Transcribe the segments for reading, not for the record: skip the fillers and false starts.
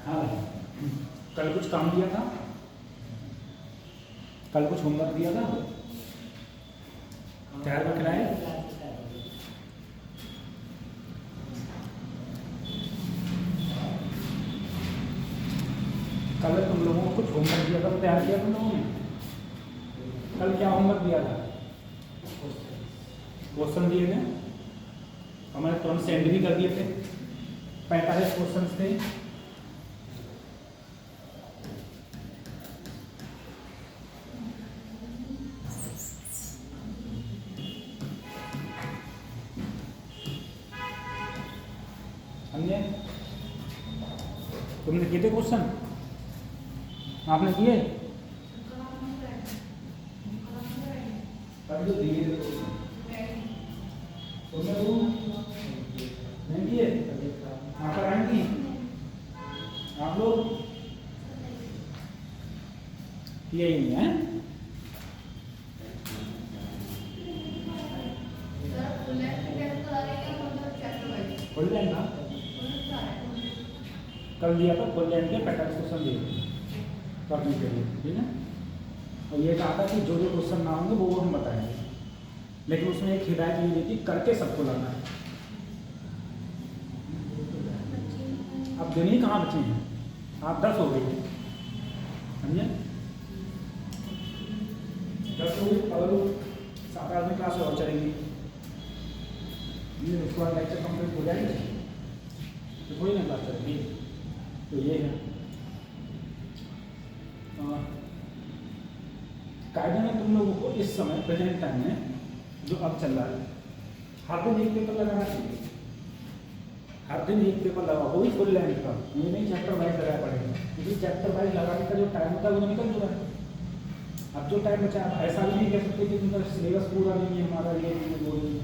हाँ भाई, कल कुछ काम दिया था, कल कुछ होमवर्क दिया था, तैयार करके लाए? कल तुम लोगों को कुछ होमवर्क दिया था तो तैयार किया तुम लोगों ने? कल क्या होमवर्क दिया था? क्वेश्चन दिए थे, हमारे तुरंत सेंड भी कर दिए थे। 45 क्वेश्चन थे। हमने, तुमने किए थे क्वेश्चन? आपने किए? तो दिए थे क्वेश्चन, तुमने वो नहीं किए? आप कराएंगी आप लोग? किए ही नहीं है? फुल लाइन था, कल दिया था फुल लाइन के 45 क्वेश्चन दिए करने के लिए, ठीक है। और ये कहा था कि जो जो क्वेश्चन ना होंगे वो हम बताएंगे, लेकिन उसमें एक हिदायत ये दी थी करके सबको लाना है। अब दिन ही कहाँ बचे हैं, आप 10 हो गए, समझे? 10 हो गए, और 7-8 क्लास और चलेंगी, ये उसके बाद लेक्चर कंप्लीट हो जाएगी तो कोई ना क्लास चलेगी। तो ये है कायदे में तुम लोगों को इस समय प्रेजेंट टाइम में जो अब चल रहा है, हर दिन एक पेपर लगाना चाहिए, हर दिन एक पेपर लगा, वो भी फुल लेंथ का, ये नहीं चैप्टर वाइज लगाया पड़ेगा, क्योंकि चैप्टर वाइज लगाने का जो टाइम होता है वो निकल चुका है। अब जो टाइम बचा, ऐसा भी नहीं कह सकते कि उनका सिलेबस पूरा नहीं है, हमारा ये नहीं वो नहीं,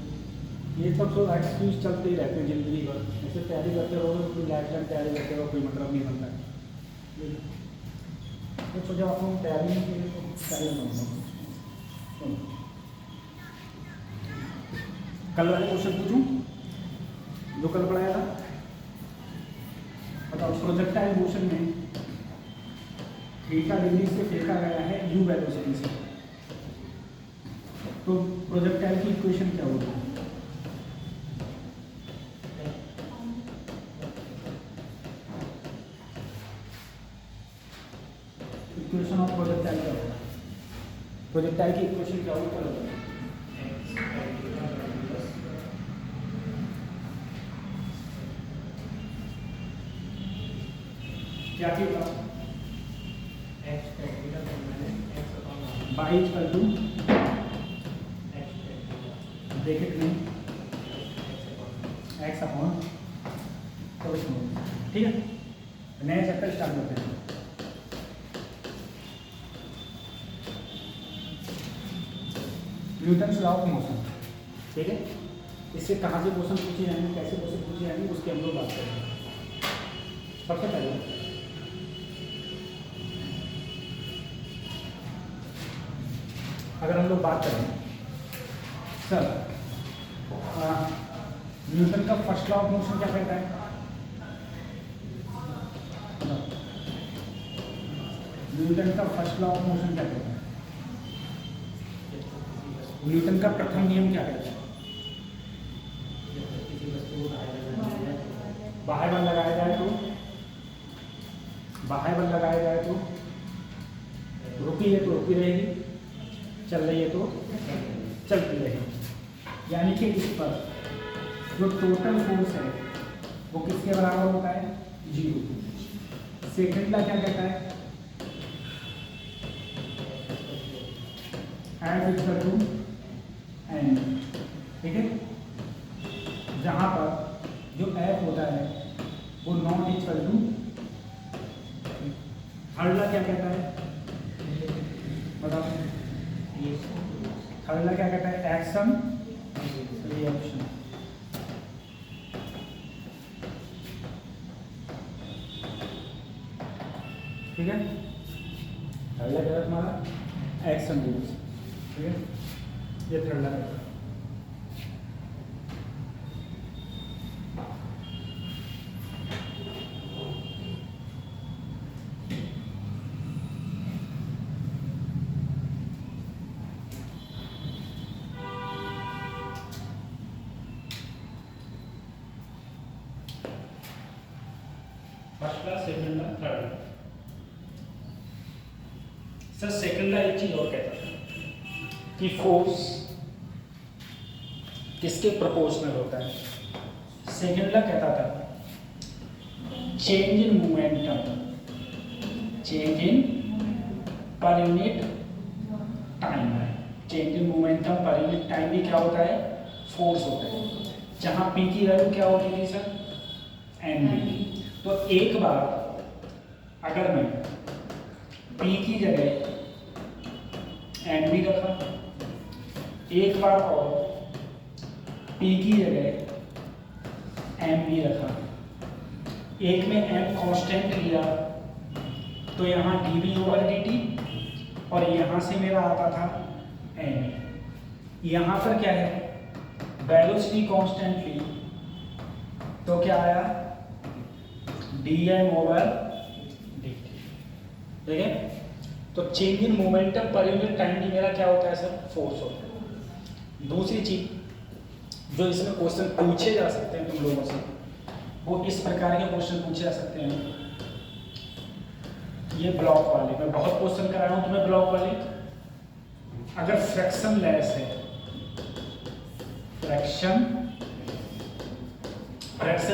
ये सब तो एक्सक्यूज चलते ही रहते हैं जिंदगी भर। ऐसे तैयारी करते रहो तो लाइफ टाइम तैयारी करते रहो, कोई मतलब नहीं बनता है। तो जब आप लोग तैयारी नहीं करें तो तैयारी नहीं। कल वाले क्वेश्चन पूछूं जो कल पढ़ाया था? बताओ, प्रोजेक्टाइल मोशन में थीटा डिग्री से फेंका गया है u वेलोसिटी से, तो प्रोजेक्टाइल की इक्वेशन क्या होगी? इक्वेशन ऑफ प्रोजेक्टाइल क्या होगा? प्रोजेक्टाइल की इक्वेशन क्या होगी? क्या होगा? क्या थी बात? बाई इक्वल टू ब्रैकेट में एक्स अपॉन, ठीक है। नया चैप्टर स्टार्ट करते हैं। न्यूटन्स लॉ ऑफ मोशन, ठीक है। इससे कहाँ से क्वेश्चन पूछे जाएंगे, कैसे क्वेश्चन पूछे जाएंगे, उसके हम लोग बात करेंगे। सबसे पहले अगर हम लोग बात करें सर, न्यूटन का फर्स्ट लॉ ऑफ मोशन क्या कहता है? न्यूटन का फर्स्ट लॉ ऑफ मोशन क्या कहता है? न्यूटन का प्रथम नियम क्या कहता है? बाह्य बल लगाया जाए तो, बाह्य बल लगाया जाए तो रुकी है तो रुकी रहेगी, चल रही है तो चलती रहेगी। यानी कि इस पर जो टोटल फोर्स है वो किसके बराबर होता है? 0। सेकंड ला क्या कहता है? F इक्वल टू एन, ठीक है। जहां पर जो F होता है वो नॉट इक्वल टू, थर्ड ला क्या कहता है? बताओ, थर्ड ला क्या कहता है? एक्शन रिएक्शन, ठीक है। थर्ड ला क्या है हमारा? एक्शन रिएक्शन, ठीक है। ये थर्ड ला है। फर्स्ट ला, सेकंड ला, थर्ड ला। सर सेकंड ला एक चीज और कहता था कि फोर्स किसके प्रोपोर्शनल होता है। सेकंड ला कहता था change in momentum, change in per unit time है। चेंज इन मोमेंटम पर यूनिट टाइम भी क्या होता है, फोर्स होता है। जहां पी की वैल्यू क्या होती थी सर, एम बी। तो एक बार अगर मैं पी की जगह एम बी रखा, एक बार और पी की जगह एम बी रखा, एक में एम कांस्टेंट लिया तो यहाँ D B over D T, और यहाँ से मेरा आता था एम। यहाँ पर क्या है, वेलोसिटी कांस्टेंट ली तो क्या आया, D M over D T. ठीक है, तो चेंज इन मोमेंटम पर यूनिट टाइम भी मेरा क्या होता है सर, फोर्स होता है। दूसरी चीज जो इसमें क्वेश्चन पूछे जा सकते हैं तुम लोगों से, वो इस प्रकार के क्वेश्चन पूछे जा सकते हैं। ये ब्लॉक वाले, मैं बहुत क्वेश्चन करा रहा हूं तुम्हें ब्लॉक वाले। अगर फ्रैक्शन लेस है, फ्रैक्शन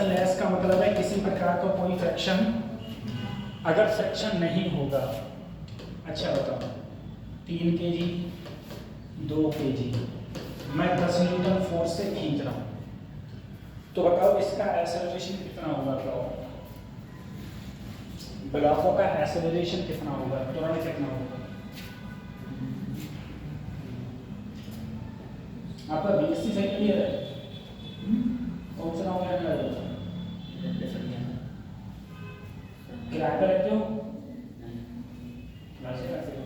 लेस का मतलब है किसी प्रकार का कोई फ्रैक्शन, अगर फ्रैक्शन नहीं होगा, अच्छा बताओ 3 kg 2 kg मैं 10 न्यूटन फोर्स से खींच रहा हूं, तो बताओ इसका एक्सेलरेशन कितना होगा, ब्लॉकों का एक्सेलरेशन कितना होगा, त्वरण कितना होगा। आपका बीएससी सेकंड ईयर है, कौन सा नाम है, किराए पर रहते हो, घर से रहते हो,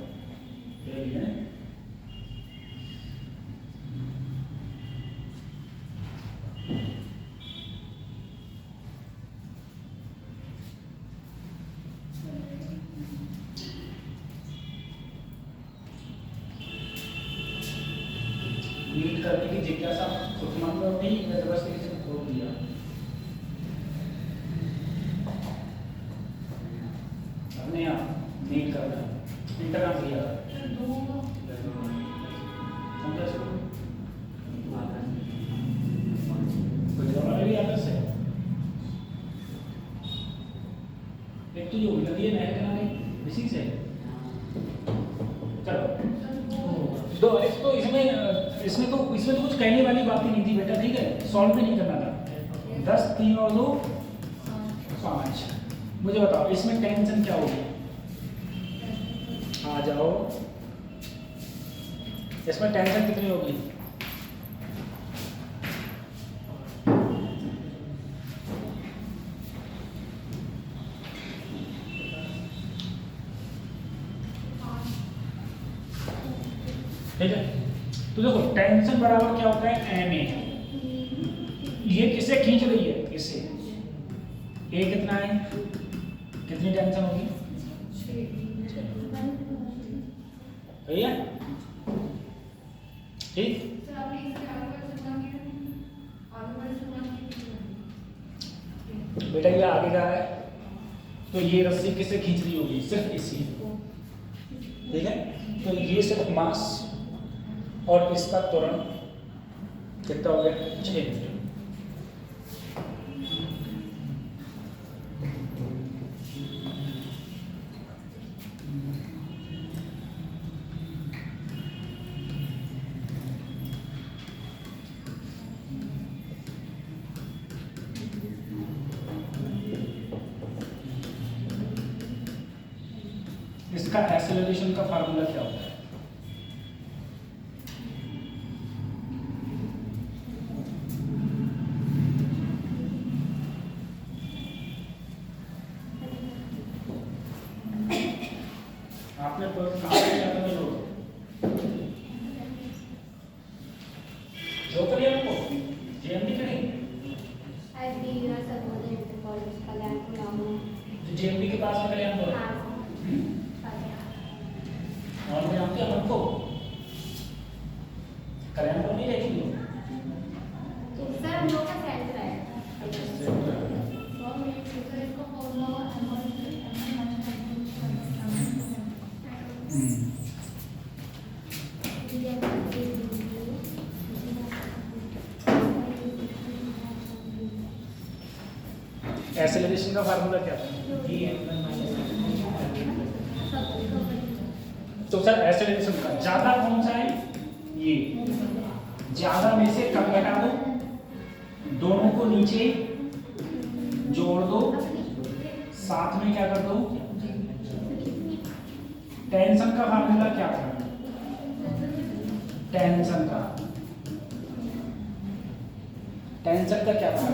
नीट करने की जिज्ञासा खुद मन में उठी या जबरदस्ती किसी ने खोल दिया, हमने यहाँ नीट करना इंटरनाम दिया भी आदर्श है। एक तो जो नदी है नहर किनारे इसी से, चलो दो तो इसमें तो कुछ कहने वाली बात ही नहीं थी बेटा, ठीक है, सॉल्व भी नहीं करना था। 10 3 और 2 5। मुझे बताओ इसमें टेंशन क्या होगी, आ जाओ, इसमें टेंशन कितनी होगी, ठीक है। तो देखो टेंशन बराबर क्या होता है, एम ए। ये किसे खींच रही है, इसे, ए कितना है, कितनी टेंशन होगी, सही है, ठीक। बेटा ये आगे जा रहा है तो ये रस्सी किसे खींच रही होगी, सिर्फ इसी, ठीक है। तो ये सिर्फ मास और इसका त्वरण कितना हो गया, 6 मीटर। इसका एक्सेलरेशन का फार्मूला क्या होता है, आपने कहा जो करिए आपको जेएमडी करेंगे, जेएमडी के पास में कल्याणपुर, और मैं जानते हैं हमको कल्याणपुर नहीं रहेगी तो सर हम लोग का सेंटर है, अच्छा सेंटर, और मेरे इसको फॉलो एक्सेलरेशन का फार्मूला क्या था? तो सर एक्सेलरेशन का ज्यादा कौन सा है? ये ज्यादा में से कम घटा दो, दोनों को नीचे जोड़ दो, साथ में क्या कर दो? टेंशन का फार्मूला क्या था? टेंशन का क्या था?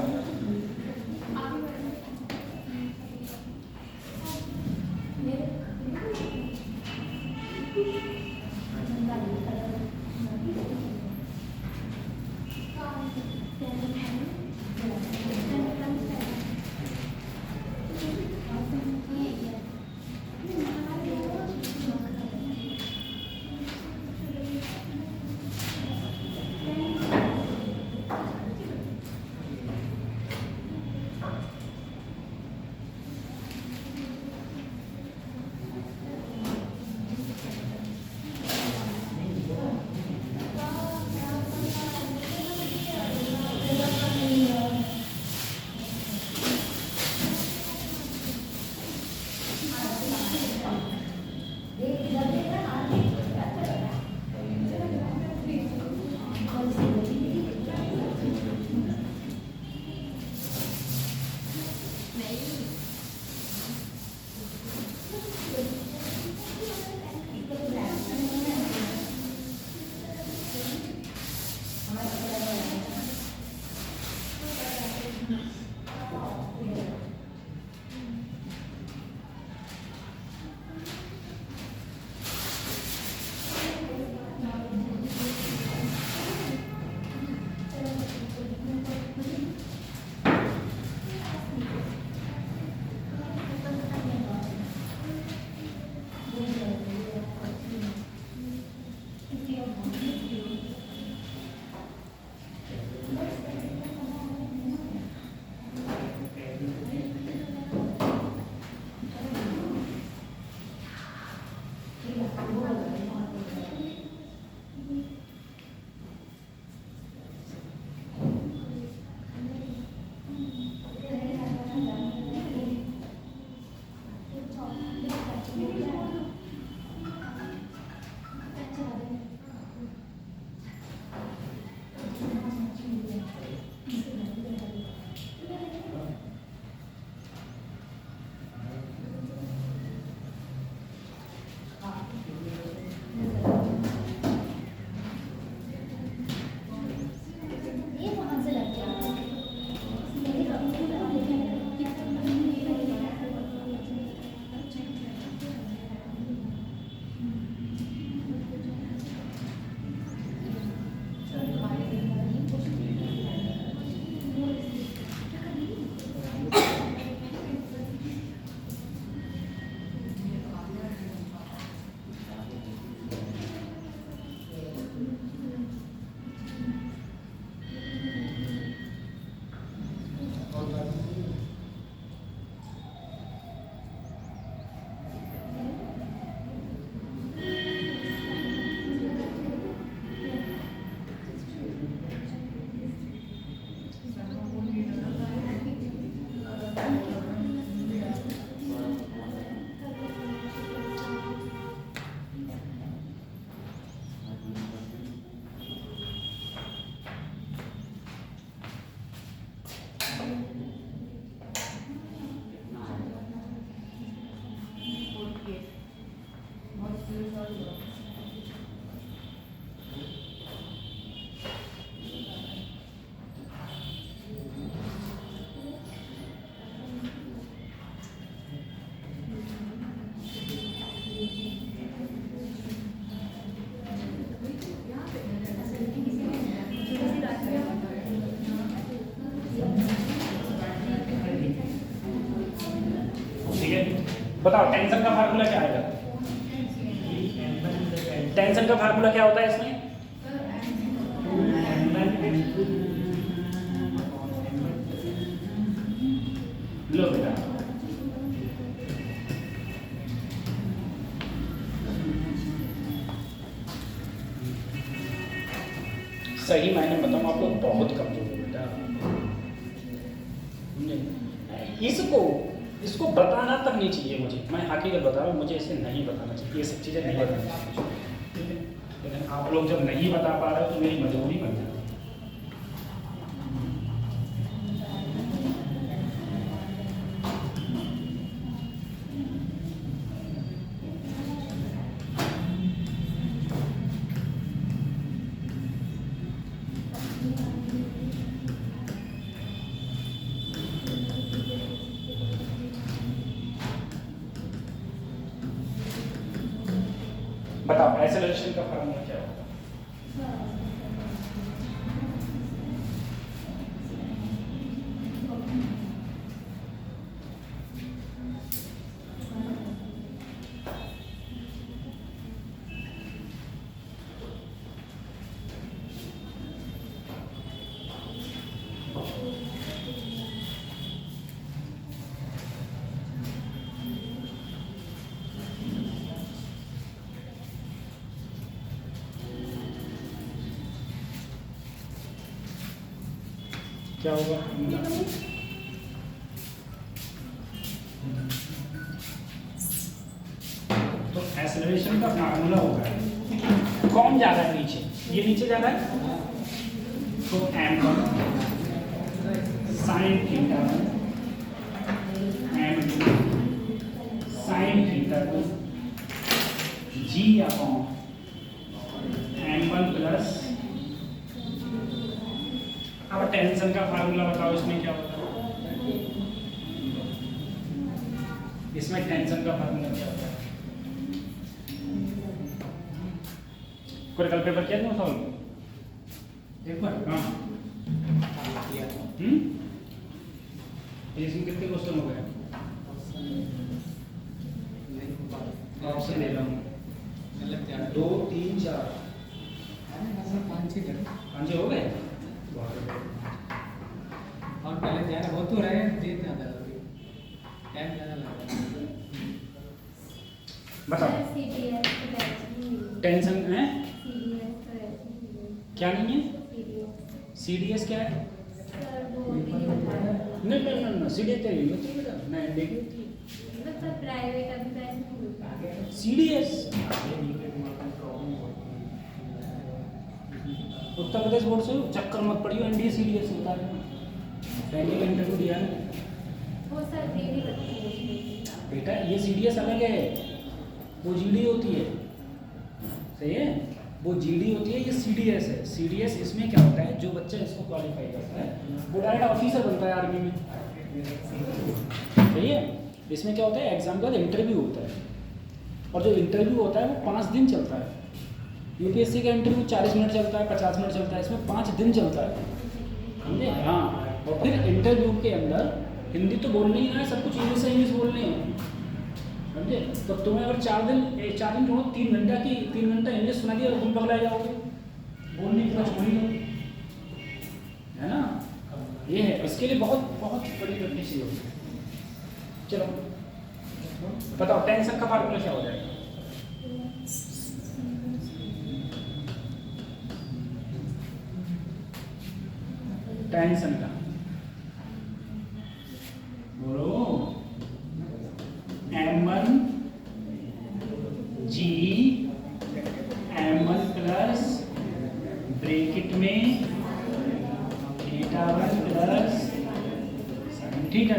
बताओ टेंशन का फार्मूला क्या आएगा? टेंशन का फार्मूला क्या होता है इसमें? लो बेटा, सही मायने बताऊं आप लोग बहुत कमजोर हो बेटा, इसको बताना तक नहीं चाहिए मुझे, मैं हकीकत बता रहा हूँ, मुझे इसे नहीं बताना चाहिए, ये सब चीज़ें नहीं बतानी चाहिए, ठीक है। लेकिन आप लोग जब नहीं बता पा रहे हो तो मेरी मजबूरी बन जाती है। बताओ एक्सेलरेशन का फार्मूला क्या होगा? क्या होगा? तो एक्सेलरेशन का फार्मूला होगा, कौन जा रहा है नीचे, ये नीचे जा रहा है, तो m1 sin theta m2 sin theta g upon m1 plus, अब टेंशन का फार्मूला बताओ, इसमें क्या होता है, इसमें टेंशन का फार्मूला क्या होता है? कोई कल पेपर किया था सॉल्व एक बार? हाँ, इसमें कितने क्वेश्चन हो गए? ऑप्शन दे रहा हूँ, 2 3 4 5 हो गए। और पहले ज़्यादा हो तो रहे, देर ज़्यादा लगी, टाइम ज़्यादा लगा। बताओ टेंशन है क्या नहीं है? CDS क्या है? नहीं CDS क्या होती है बेटा? मैं देखी होती है CDS। उत्तर प्रदेश बोर्ड से चक्कर मत पड़ियो, NDA CDS होता है, पहले इंटरव्यू दिया ना बेटा, ये CDS अलग है, वो GD होती है, सही है, वो GD होती है, ये CDS है। CDS इसमें क्या होता है, जो बच्चा इसको क्वालिफाई करता है वो डायरेक्ट ऑफिसर बनता है आर्मी में, सही है। इसमें क्या होता है, एग्जाम के बाद इंटरव्यू होता है, और जो इंटरव्यू होता है वो 5 दिन चलता है। UPSC का इंटरव्यू 40 मिनट चलता है, 50 मिनट चलता है, इसमें 5 दिन चलता है, समझे? हाँ, और फिर इंटरव्यू के अंदर हिंदी तो बोलनी ही ना है, सब कुछ इंग्लिश से इंग्लिश बोलने हैं, समझे? तो तुम्हें अगर 4 दिन छोड़ो, 3 घंटा इंग्लिश सुना दिया तो तुम पगला जाओगे, बोलने की बात छोड़ी लो, है ना? ये है, इसके लिए बहुत बहुत बड़ी प्रैक्टिस होगी। चलो बताओ टेंशन का फार्मूला क्या हो जाएगा? टेंशन का बोलो, m1 g m1 plus bracket में θ1 प्लस sin थीटा,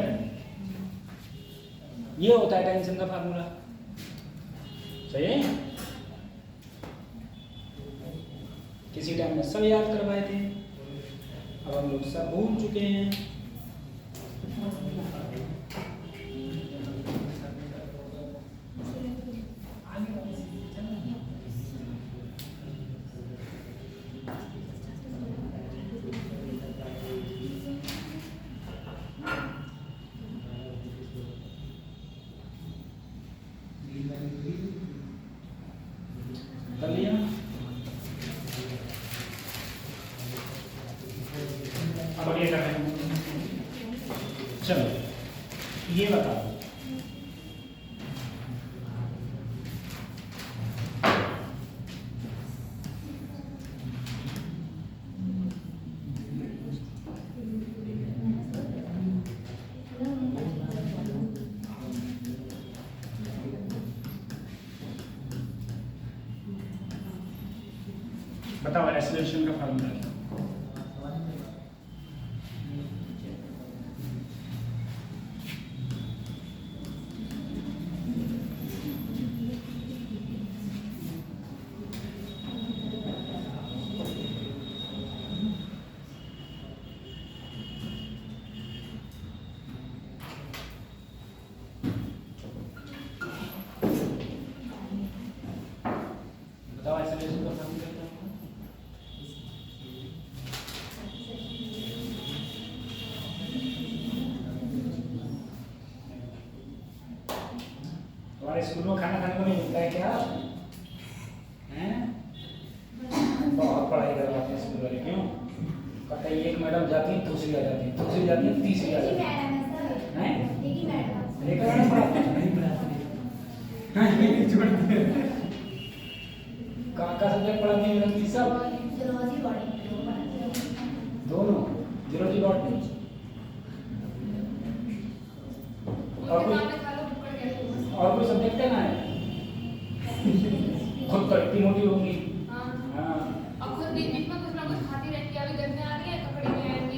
ये होता है टेंशन का फार्मूला, सही है। किसी टाइम में सब याद करवाए थे, अब हम लोग सब भूल चुके हैं। कर लिया? अब ये कर रहे हैं, चलो ये बताओ, बताओ एक्सेलरेशन का फार्मूला क्या? बताओ एक्सेलरेशन का फार्मूला क्या होगा? तुम्हारे स्कूल में खाना खाने को नहीं मिलता है क्या? हैं? बहुत पढ़ाई करवाते हैं स्कूल वाले, क्यों? कहते हैं एक मैडम जाती है, दूसरी आ जाती है, दूसरी जाती है, तीसरी आ जाती है। हैं? एक मैडम पढ़ाते हैं, नहीं पढ़ाते हैं। हाँ, ये नहीं छोड़ते हैं। का सब्जेक्ट पढ़ाती है मैडम? सब दोनों जीरोलॉजी बॉटनी और कोई सब्जेक्ट है ना है? खुद तो इतनी मोटी होगी। हाँ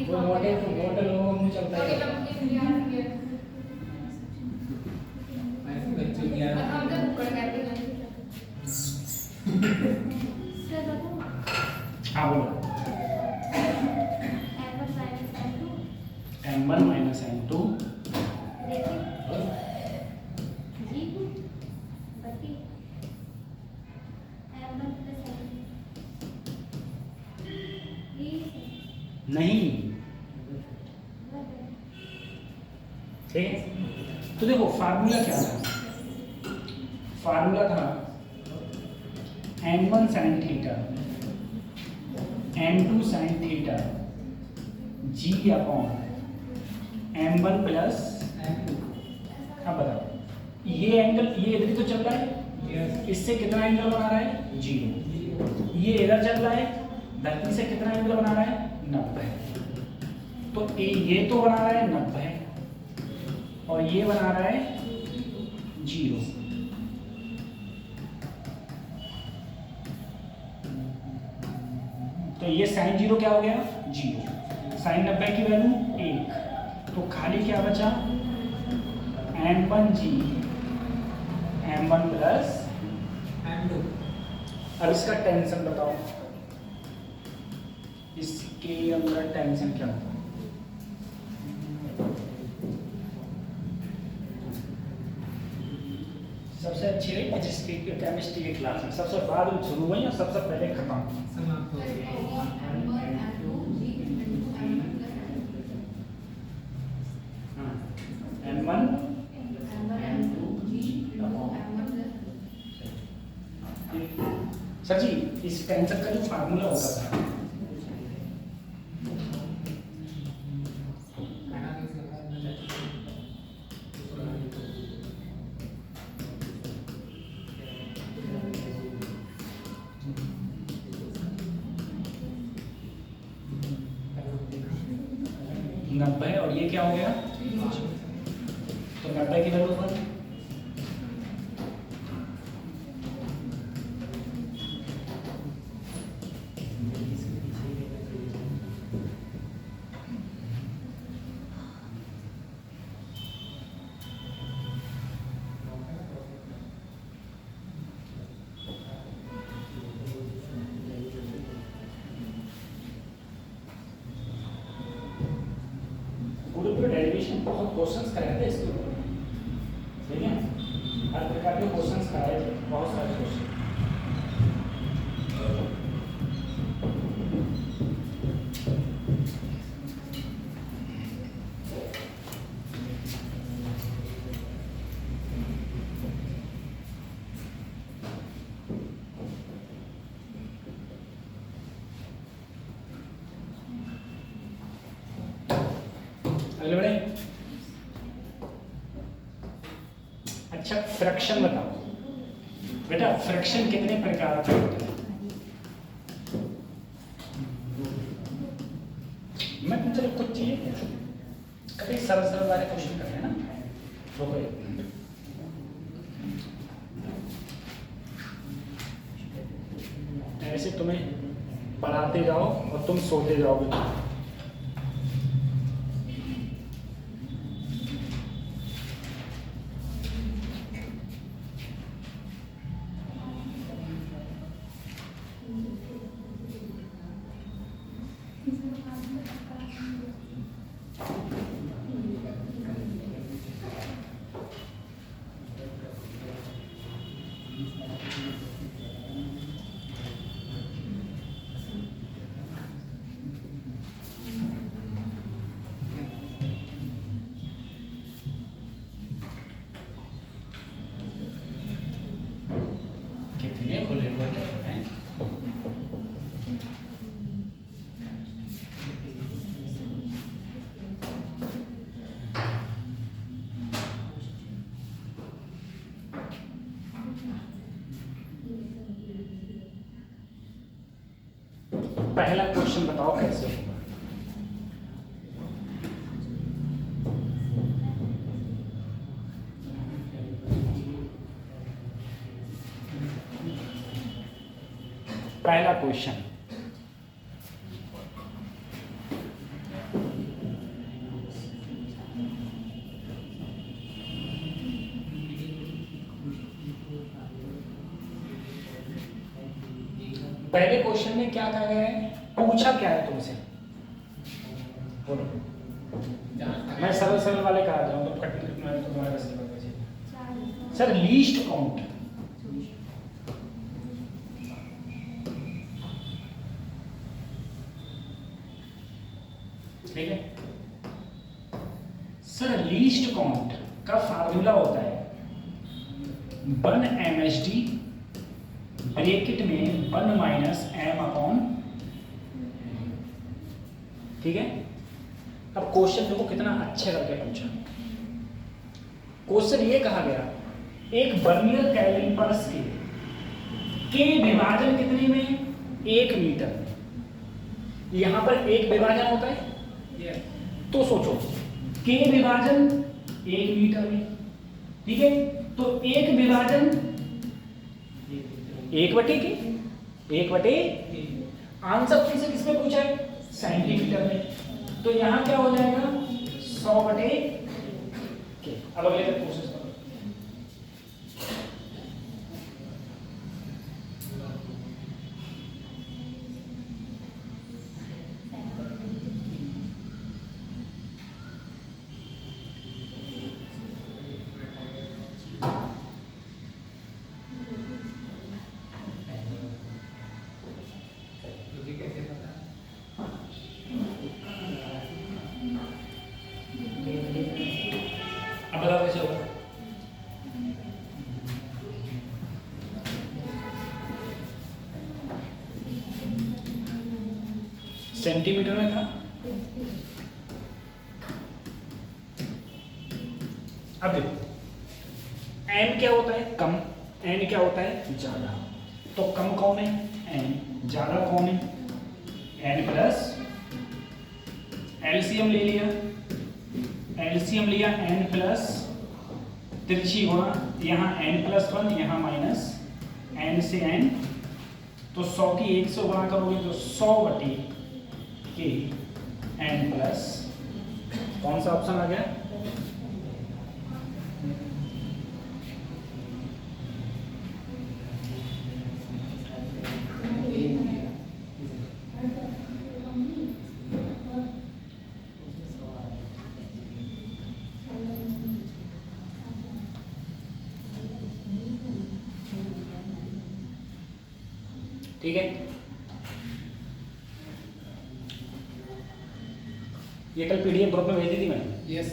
वो मोटे लोगों को मुंह चलता है। ऐसे बच्चों की यार हाँ बोलो। m1 माइनस m2 नहीं, ठीक है। तो देखो फार्मूला क्या था? फार्मूला था m1 sin theta m2 sin theta g upon m1 plus. अब बताओ ये एंगल, ये इधर ही तो चल रहा है, इससे कितना एंगल बना रहा है? 0। ये इधर चल रहा है, धरती से कितना एंगल बना रहा है? 90। तो ये तो बना रहा है 90 और ये बना रहा है 0। तो ये साइन 0 क्या हो गया? 0। साइन 90 की वैल्यू 1, तो खाली क्या बचा? m1g m1 plus m2। अब इसका टेंशन बताओ, इसके अंदर टेंशन क्या होगा? सबसे अच्छी रही फिजिक्स की केमिस्ट्री की क्लास में, सबसे बाद में शुरू हुई और सबसे पहले खत्म। समाप्त हो गया। m1 सर जी, इस टेंशन का जो फार्मूला होता था नब्बे, और ये क्या हो गया? तो 90 की वैल्यू पर डेरिवेशन बहुत क्वेश्चंस कराए थे इसके ऊपर, ठीक है? हर प्रकार के क्वेश्चंस कराए थे, बहुत सारे क्वेश्चन। अगले बढ़े। अच्छा फ्रैक्शन बताओ बेटा, फ्रैक्शन कितने प्रकार का होता है? मैं तुमसे कुछ चीजें पूछूं, कभी सरल सरल वाले क्वेश्चन करें ना, तो ऐसे तुम्हें बनाते जाओ और तुम सोते जाओगे। कितने खुले हुए हैं? पहला क्वेश्चन बताओ कैसे होगा। पहला क्वेश्चन, पहले क्वेश्चन में क्या कहा गया है, पूछा क्या है तुमसे, बोलो। मैं सरल सरल वाले करा रहा हूँ तो कठिन तो तुम्हारे बस की बात है। सर लीस्ट काउंट, ठीक है सर, लीस्ट काउंट का फार्मूला होता है 1 MSD ब्रैकेट में 1 माइनस m अपॉन, ठीक है। अब क्वेश्चन देखो कितना अच्छे करके पूछा। क्वेश्चन ये कहा गया एक वर्नियर कैलिपर्स के विभाजन कितने में, 1 मीटर में। यहां पर एक विभाजन होता है तो सोचो के विभाजन 1 मीटर में, ठीक है। तो एक विभाजन 1/के आंसर तुमसे किसमें पूछा है, सेंटीमीटर में। तो यहां क्या हो जाएगा 100/के। अब अगले तक कोशिश करो। तुझे कैसे पता? अब बताओ कैसे होगा। सेंटीमीटर में था। अब देखो n क्या होता है, कम, n क्या होता है, ज्यादा। तो कम कौन है, n, ज्यादा कौन है, n प्लस, एलसीएम ले लिया, एलसीएम लिया n प्लस तिरछी गुणा, यहाँ n+1 यहाँ माइनस n से n, तो 100 की 1 से गुणा करोगे तो 100/के n प्लस, कौन सा ऑप्शन आ गया, ठीक है। ये कल पीडीएफ ग्रुप में भेज दी थी मैंने। यस।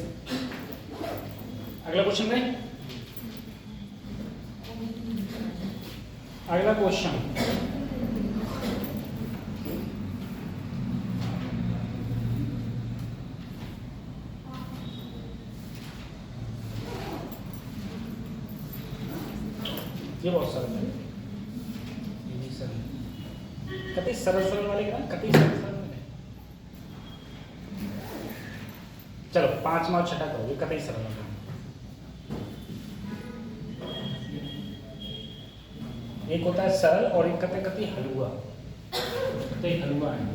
अगला क्वेश्चन में, अगला क्वेश्चन, ये बहुत सरल है, ये भी सरल, कतई सरल सरल वाले का, कतई सरल सरल वाले। चलो 5वां और 6ठा करोगे, कतई सरल वाला। एक होता है सरल और एक कतई हलवा। कतई हलवा है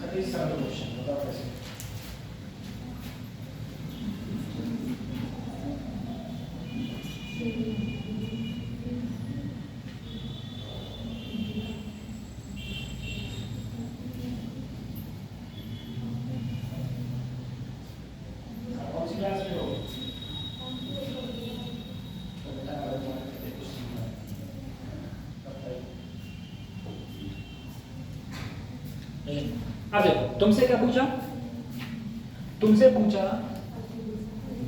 कतई सरल क्वेश्चन बताओ कैसे। कौन सी क्लास में हो? तो बेटा अगर तुम्हारे कुछ सीखना है बताइए। अब देखो तुमसे क्या पूछा, तुमसे पूछा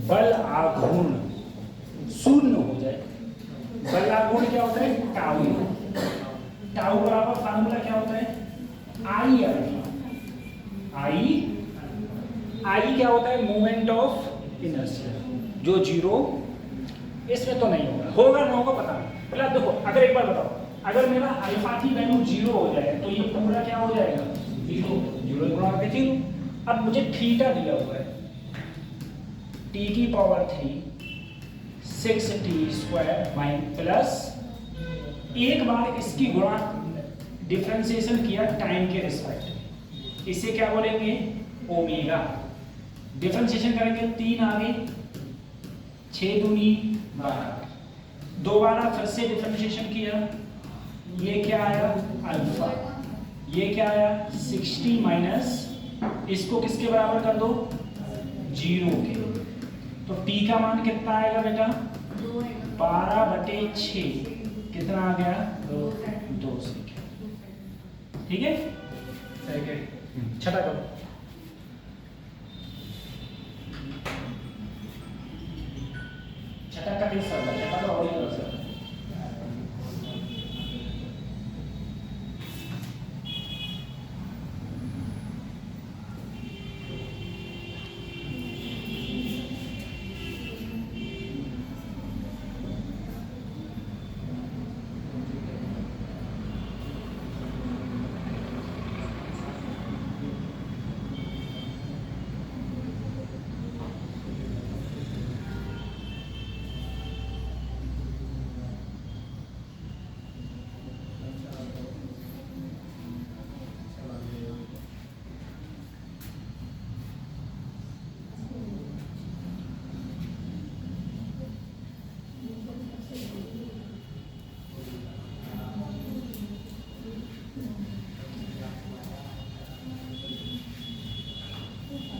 बल आघूर्ण शून्य हो जाए। बल आघूर्ण क्या होता है? टाउ। टाउ बराबर फार्मूला क्या होता है? आई आई आई क्या होता है? मोमेंट ऑफ इनर्शिया, जो जीरो इसमें तो नहीं होगा, होगा ना होगा पता नहीं। पहले आप देखो, अगर एक बार बताओ, अगर मेरा अल्फा की वैल्यू जीरो हो जाए तो ये पूरा क्या हो जाएगा? जीरो। जीरो गुणा करके जीरो। अब मुझे थीटा दिया हुआ है टी की power 3 6t square Y plus, एक बार इसकी गुणा डिफरेंशिएशन किया टाइम के रिस्पेक्ट, इसे क्या बोलेंगे? ओमेगा। डिफरेंशिएशन करेंगे 3 आगे 6 दूनी 12, दोबारा फिर से डिफरेंशिएशन किया, ये क्या आया? अल्फा। ये क्या आया? 60 माइनस, इसको किसके बराबर कर दो? जीरो के। तो t का मान कितना आएगा बेटा? 12/6 कितना आ गया? 2 सेकंड। ठीक है, सेकंड। छठा करो। छठा का तीसरा, छठा का और ही सर।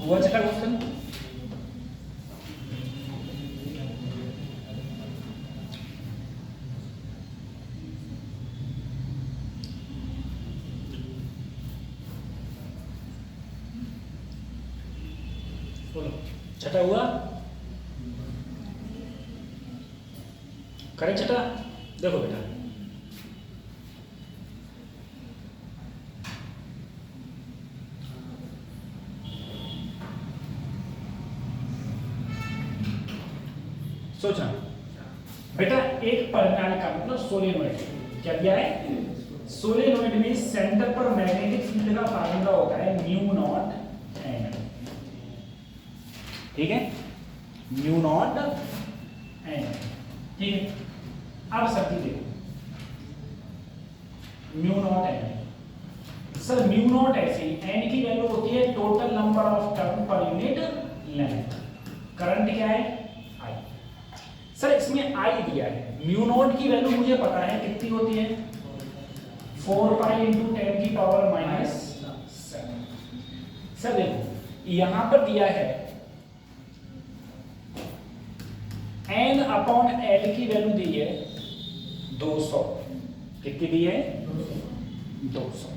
हुआ छठा क्वेश्चन। बोलो, छठा हुआ? करें छठा? देखो बेटा, सोचना बेटा, एक प्रणाली का मतलब सोलेनोइड क्या दिया है? सोलेनोइड में सेंटर पर मैग्नेटिक फील्ड का फार्मूला होता है म्यू नॉट एन। ठीक है, म्यू नॉट एन। ठीक है, अब शक्ति देखो, mu not an. Sir mu naught ऐसे ही, एन की वैल्यू होती है total number of turn per unit length. Current क्या है? आई। सर इसमें आई दिया है, म्यू नॉट की वैल्यू मुझे पता है कितनी होती है? 4 पाई इंटू 10 की पावर -7। सर देखो यहां पर दिया है n अपॉन l की वैल्यू दी है 200। कितनी दी है? 200।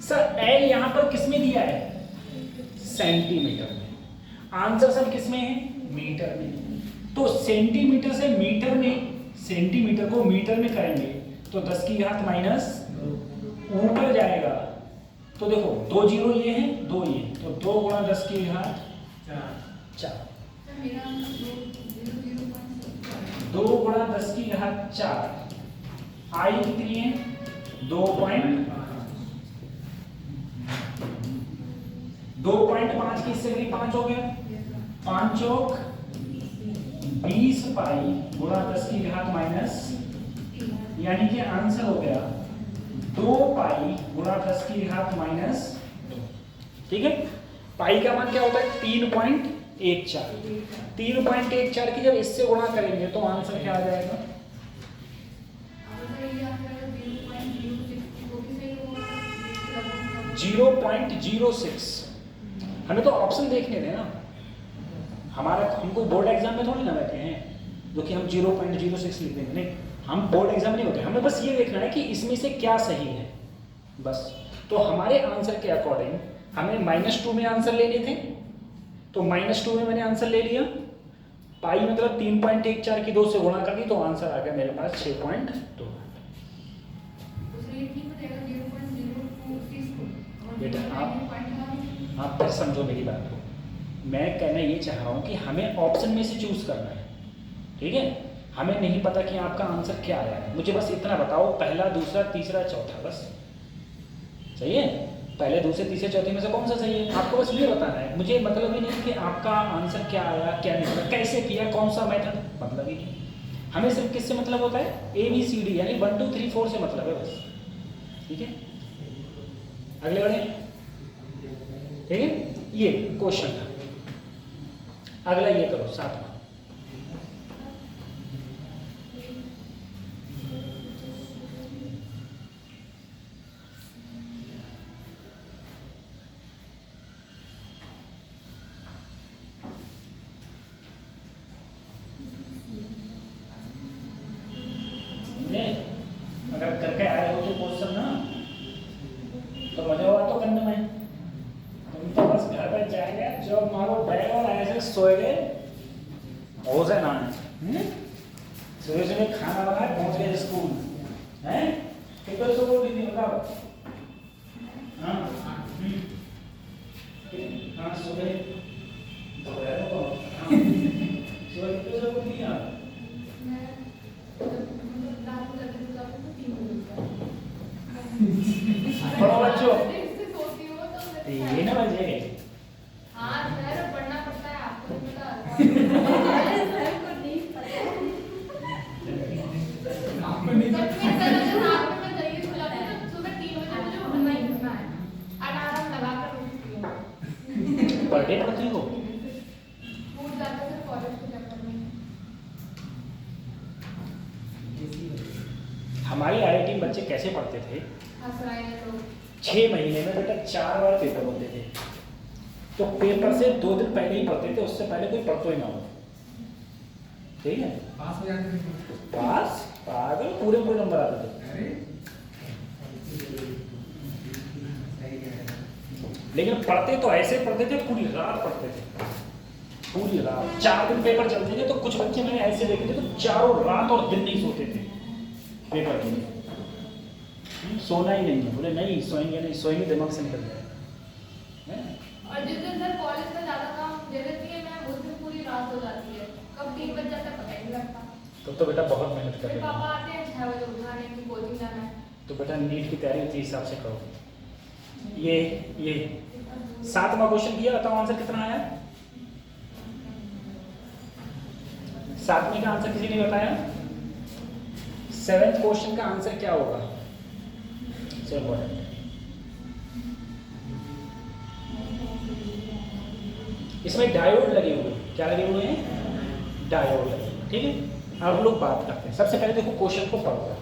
सर l यहां पर किसमें दिया है? सेंटीमीटर में। आंसर सर किसमें है? मीटर में। तो सेंटीमीटर से मीटर में, सेंटीमीटर को मीटर में करेंगे तो 10 की घात माइनस ऊपर जाएगा। तो देखो 2 जीरो ये है, 2 ये, तो 2 गुणा 10 की घात 4। 2 गुणा 10 की घात 4, आई कितनी है 2.5 की इससे करीब 5 हो गया, 5 चौक 20 पाई गुणा 10 की घात माइनस, यानी कि आंसर हो गया 2 पाई गुणा 10 की घात माइनस 2। ठीक है, पाई का मान क्या होता है 3.14। 3.14 की जब इससे गुणा करेंगे तो आंसर क्या आ जाएगा 0.06। हमें तो ऑप्शन देखने दें ना, हमारा हम कोई बोर्ड एग्जाम में थोड़ी ना बैठे हैं जो कि हम 0.06 लिख देंगे, नहीं, हम बोर्ड एग्जाम नहीं होते, हमें बस ये देखना है कि इसमें से क्या सही है बस। तो हमारे आंसर के अकॉर्डिंग हमें -2 में आंसर लेने थे, तो -2 में मैंने आंसर ले लिया, पाई मतलब 3.14 की 2 से गुणा कर दी तो आंसर आ गया मेरे पास 6.2। बेटा आप फिर समझो मेरी बात को, मैं कहना ये चाह रहा हूँ कि हमें ऑप्शन में से चूज करना है, ठीक है, हमें नहीं पता कि आपका आंसर क्या आया है, मुझे बस इतना बताओ पहला दूसरा तीसरा चौथा, बस सही है, पहले दूसरे तीसरे चौथे में से कौन सा सही है, आपको बस ये बताना है, मुझे मतलब ही नहीं कि आपका आंसर क्या आया क्या निकला कैसे किया कौन सा मेथड, मतलब ही नहीं, हमें सिर्फ किससे मतलब होता है ABCD यानी 1 2 3 4 से मतलब है बस। ठीक है, अगले बढ़े, ठीक है, ये क्वेश्चन था। अगला ये करो 7वां, अगर करके आए हो तो क्वेश्चन ना तो मजा हुआ तो करने में, तुम तो बस घर पे जाएंगे जो मारो बैग और ऐसे सोएंगे हो जाए ना, सुबह सुबह खाना बनाए पहुंच गए स्कूल हैं, कितने सुबह उठी थी बताओ, हाँ हाँ सुबह दोपहर को सुबह कितने सुबह उठी आप, पढ़ो बच्चों 3 बजे, हाँ सर पढ़ना पड़ता है आपको नहीं पता। आपको नहीं जब मैं सर अगर रात में मैं जल्दी सो जाती हूँ तो सुबह 3 बजे मुझे उठना ही उठना है, अलार्म लगा कर उठती हूँ। पर डे पढ़ती हो, स्कूल जाते थे कॉलेज के चक्कर में। हमारे IIT में बच्चे कैसे पढ़ते थे, हंस रहे हैं लोग। 6 महीने में बेटा 4 बार पेपर होते थे, तो पेपर से 2 दिन पहले ही पढ़ते थे, उससे पहले कोई पढ़तो ही ना हो, ठीक है, पास हो जाते थे। पास पागल पूरे नंबर आते थे, अरे सही कह रहे हैं। लेकिन पढ़ते तो ऐसे पढ़ते थे पूरी रात पढ़ते थे, पूरी रात 4 दिन पेपर चलते थे, तो कुछ बच्चे मैंने ऐसे देखे थे तो चारों रात और दिन नहीं सोते थे पेपर के लिए, सोना ही नहीं है, बोले नहीं सोएंगे नहीं सोएंगे दिमाग से निकल जाए। और जिस दिन सर कॉलेज में ज़्यादा काम दे देती है मैम उस दिन पूरी रात हो जाती है, कब 3 बज जाता है पता ही नहीं लगता। तो बेटा बहुत मेहनत कर फिर रहे पापा हो, आते हैं 6 बजे उठाने की कोचिंग जाना है। तो बेटा नीट की तैयारी उसी हिसाब से करो। ये 7वां क्वेश्चन किया, बताओ आंसर कितना आया, 7वें का आंसर किसी ने बताया, 7th क्वेश्चन का आंसर क्या होगा, चलो इसमें डायोड लगे हुए, क्या लगे हुए हैं, डायोड लगे हुए, ठीक है। अब लोग बात करते हैं, सबसे पहले देखो क्वेश्चन को पढ़ो,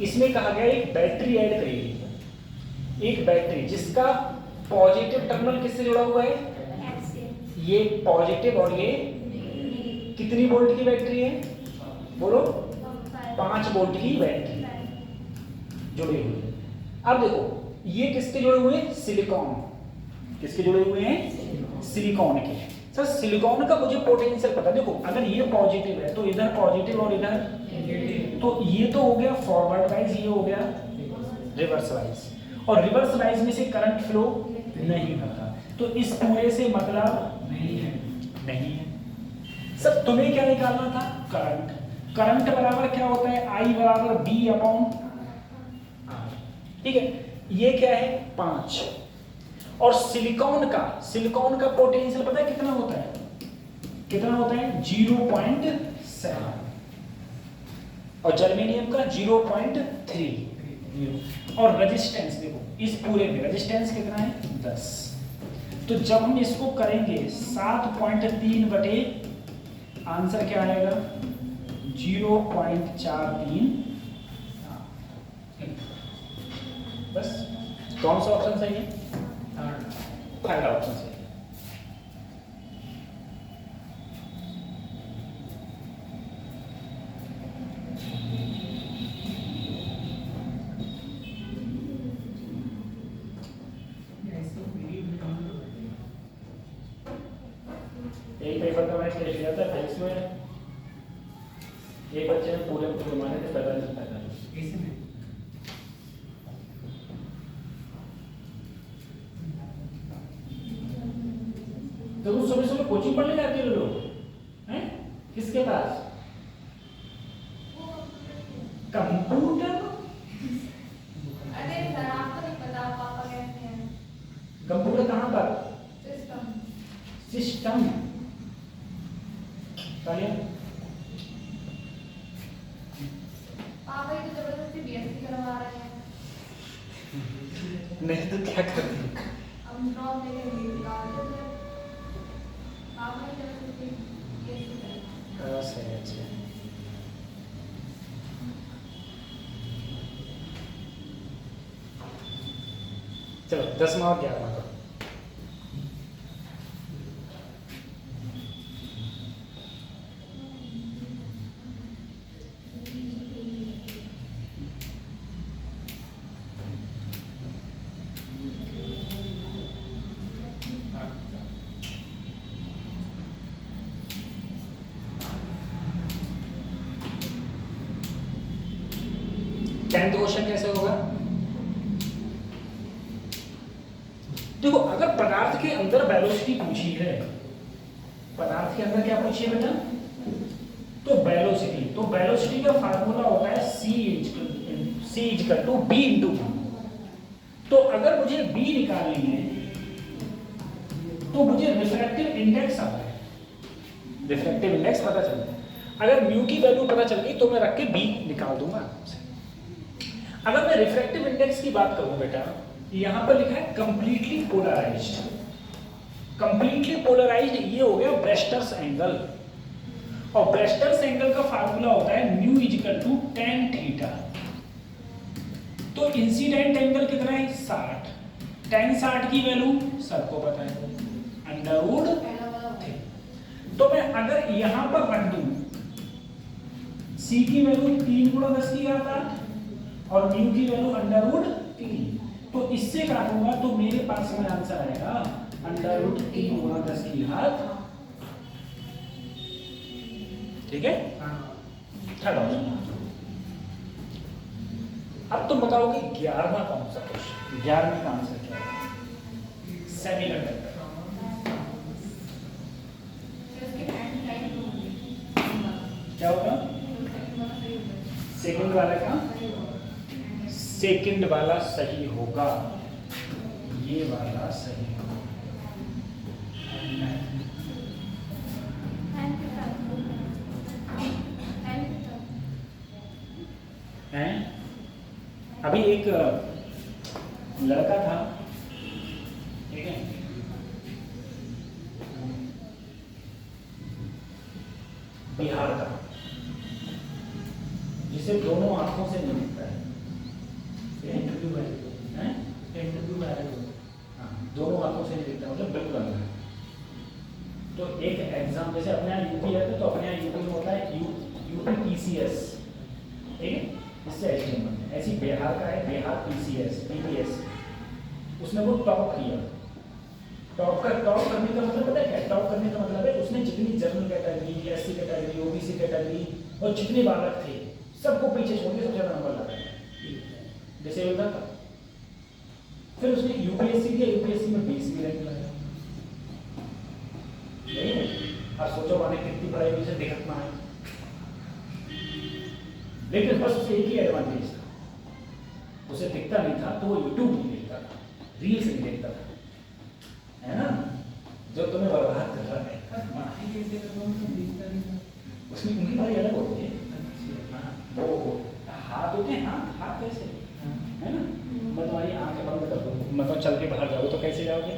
इसमें कहा गया एक बैटरी ऐड करिए, एक बैटरी जिसका पॉजिटिव टर्मिनल किससे जुड़ा हुआ है, ये पॉजिटिव, और ये कितनी वोल्ट की बैटरी है, बोलो 5 वोल्ट की बैटरी जुड़ी हुई है। अब देखो ये किसके जुड़े हुए हैं, सिलिकॉन, किसके जुड़े हुए हैं, सिलिकॉन के। सर सिलिकॉन का मुझे पोटेंशियल पता, देखो अगर ये पॉजिटिव है तो इधर पॉजिटिव और इधर नेगेटिव, तो ये तो हो गया फॉरवर्ड वाइज, ये हो गया रिवर्स वाइज, और रिवर्स वाइज में से करंट फ्लो नहीं होता, तो इस पूरे से मतलब नहीं है। सर तुम्हें क्या निकालना था, करंट, करंट बराबर क्या होता है, आई बराबर बी अपॉन आर, ठीक है। ये क्या है 5, और सिलिकॉन का पोटेंशियल पता है कितना होता है, 0.7, और जर्मेनियम का 0.3, और रेजिस्टेंस देखो इस पूरे में रेजिस्टेंस कितना है 10। तो जब हम इसको करेंगे 7.3 बटे आंसर क्या आएगा 0.43, बस। कौन सा ऑप्शन सही है, थर्ड ऑप्शन सही है। एक पेपर का मैंने टेस्ट लिया था, इसमें एक बच्चे ने पूरे जमाने के 45 तो उस सुबह सुबह कोचिंग पढ़ने जाते हो लोग हैं, किसके पास कंप्यूटर, अरे सर आपको नहीं पता पापा कहते हैं कंप्यूटर कहाँ पर सिस्टम। सिस्टम, चलिए पापा ही तो जबरदस्ती बीएससी करवा रहे हैं। नहीं तो क्या करें, हम ड्रॉप लेके निकाल देते हैं। पापा ही जबरदस्ती बीएससी करवा। सही है, अच्छा। चलो 10वां और 11वां का टेंथ क्वेश्चन कैसे होगा, देखो अगर पदार्थ के अंदर वेलोसिटी पूछी है, पदार्थ के अंदर क्या पूछी है बेटा, तो वेलोसिटी का फार्मूला होता है c equal to b into. तो अगर मुझे b निकालनी है तो मुझे रिफ्रैक्टिव इंडेक्स आता है, रिफ्रैक्टिव इंडेक्स पता चलता है। अगर म्यू की वैल्यू पता चल गई तो मैं रख के b निकाल दूंगा आराम से। अगर मैं रिफ्रैक्टिव इंडेक्स की बात करूं बेटा, यहां पर लिखा है कंप्लीटली पोलराइज्ड, कंप्लीटली पोलराइज्ड ये हो गया ब्रेस्टर्स एंगल, और ब्रेस्टर्स एंगल का फार्मूला होता है mu equal to tan theta. तो इंसिडेंट एंगल कितना है 60, tan 60 की वैल्यू सबको पता है अंडरवुड। तो मैं अगर यहां पर रख दूं c की वैल्यू 3 गुणा 10 की घात 8 और म्यू की वैल्यू अंडरवुड 3, तो इससे काटूंगा तो मेरे पास में आंसर आएगा अंडरवुड 3 गुणा 10 की घात, ठीक है। Third option. अब तुम बताओगे 11वां कौन सा क्वेश्चन, 11वें का आंसर क्या है, सेमीकंडक्टर। क्या होगा सेकंड वाले का, सेकंड वाला सही होगा, ये वाला सही होगा। हैं अभी एक लड़का था, ठीक है, बिहार का, जिसे दोनों आंखों से नहीं दिखता है, दोनों आंखों से नहीं दिखता, मतलब बिल्कुल अंधा है। तो एक एग्जाम जैसे अपने यहाँ यूपी है तो अपने यहाँ यूपी में होता है यूपी पीसीएस, ठीक है, इससे एचटीएम बनते हैं। ऐसी बिहार का है बिहार पीपीएस, उसने वो टॉप किया। टॉप करने का मतलब पता है क्या, टॉप करने का मतलब है उसने जितनी general category, SC category, OBC category और जितने बालक थे सबको पीछे छोड़ के सबसे ज्यादा नंबर लगाया, जैसे होता था। फिर उसने यूपीएससी किया, यूपीएससी में 20 भी रैंक लाया। नहीं अब सोचो मैंने कितनी पढ़ाई पीछे दिक्कत ना है, लेकिन बस उसे एक ही एडवांटेज था, उसे दिखता नहीं था तो वो यूट्यूब नहीं देखता था, रील्स नहीं देखता था, है ना, जो तुम्हें बर्बाद कर रहा है। उसमें उंगली भाई अलग होती है, वो हाथ होते हैं, हाथ कैसे, है ना, मैं तुम्हारी आंखें बंद कर दूँ, मतलब चल के बाहर जाओगे तो कैसे जाओगे,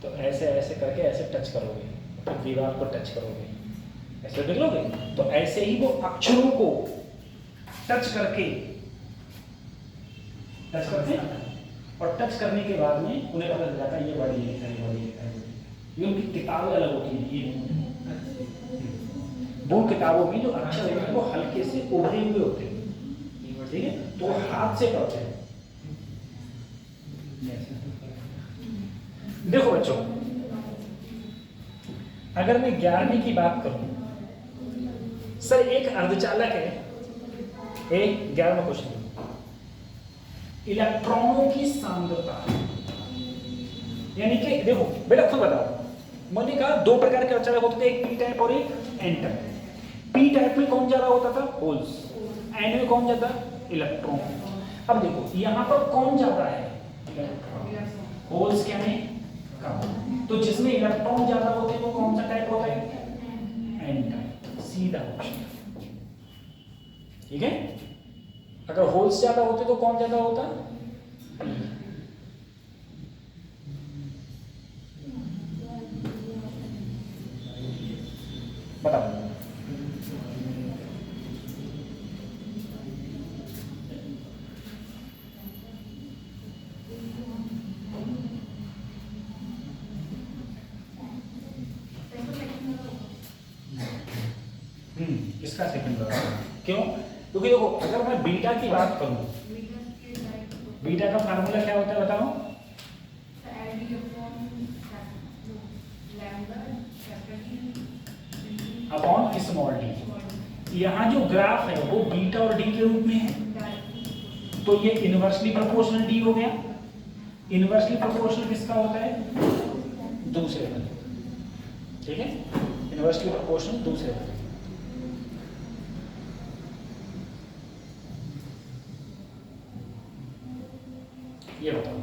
तो ऐसे ऐसे करके ऐसे टच करोगे, तो दीवार को टच करोगे, ऐसे देख लोगे, तो ऐसे ही वो अक्षरों को टच करते और टच करने के बाद में उन्हें पता चल जाता है ये बड़ी है, ये बड़ी है, ये उनकी किताबें अलग होती हैं। ये वो किताबों में जो अक्षर होते हैं वो हल्के से उभरे हुए होते हैं, ठीक है, तो हाथ से पढ़ते हैं। देखो बच्चों, अगर मैं 11वीं की बात करूं, सर एक अर्धचालक है, एक 11वां क्वेश्चन, इलेक्ट्रॉनों की सांद्रता, यानी कि देखो बेटा खुद बताओ, मैंने कहा दो प्रकार के अर्धचालक होते थे, एक पी टाइप और एक एन टाइप। पी टाइप में कौन ज्यादा होता था, होल्स, एन में कौन ज्यादा, इलेक्ट्रॉन। अब देखो यहां पर कौन ज्यादा है, होल्स क्या है, कम, तो जिसमें इलेक्ट्रॉन ज्यादा होते हैं वो कौन सा टाइप होता है, एन टाइप, सीधा ऑप्शन, ठीक है। अगर होल्स ज्यादा होते तो कौन ज्यादा होता, बताओ। इसका सेकंड बताओ, क्यों, क्योंकि देखो अगर मैं बीटा की बात करूं, बीटा का फार्मूला क्या होता है बताओ, अपॉन स्मॉल डी। यहाँ जो ग्राफ है वो बीटा और डी के रूप में है, तो ये इनवर्सली प्रोपोर्शनल डी हो गया। इनवर्सली प्रोपोर्शनल किसका होता है, दूसरे वाले, ठीक है, इनवर्सली प्रोपोर्शनल दूसरे वाले। ये बताओ,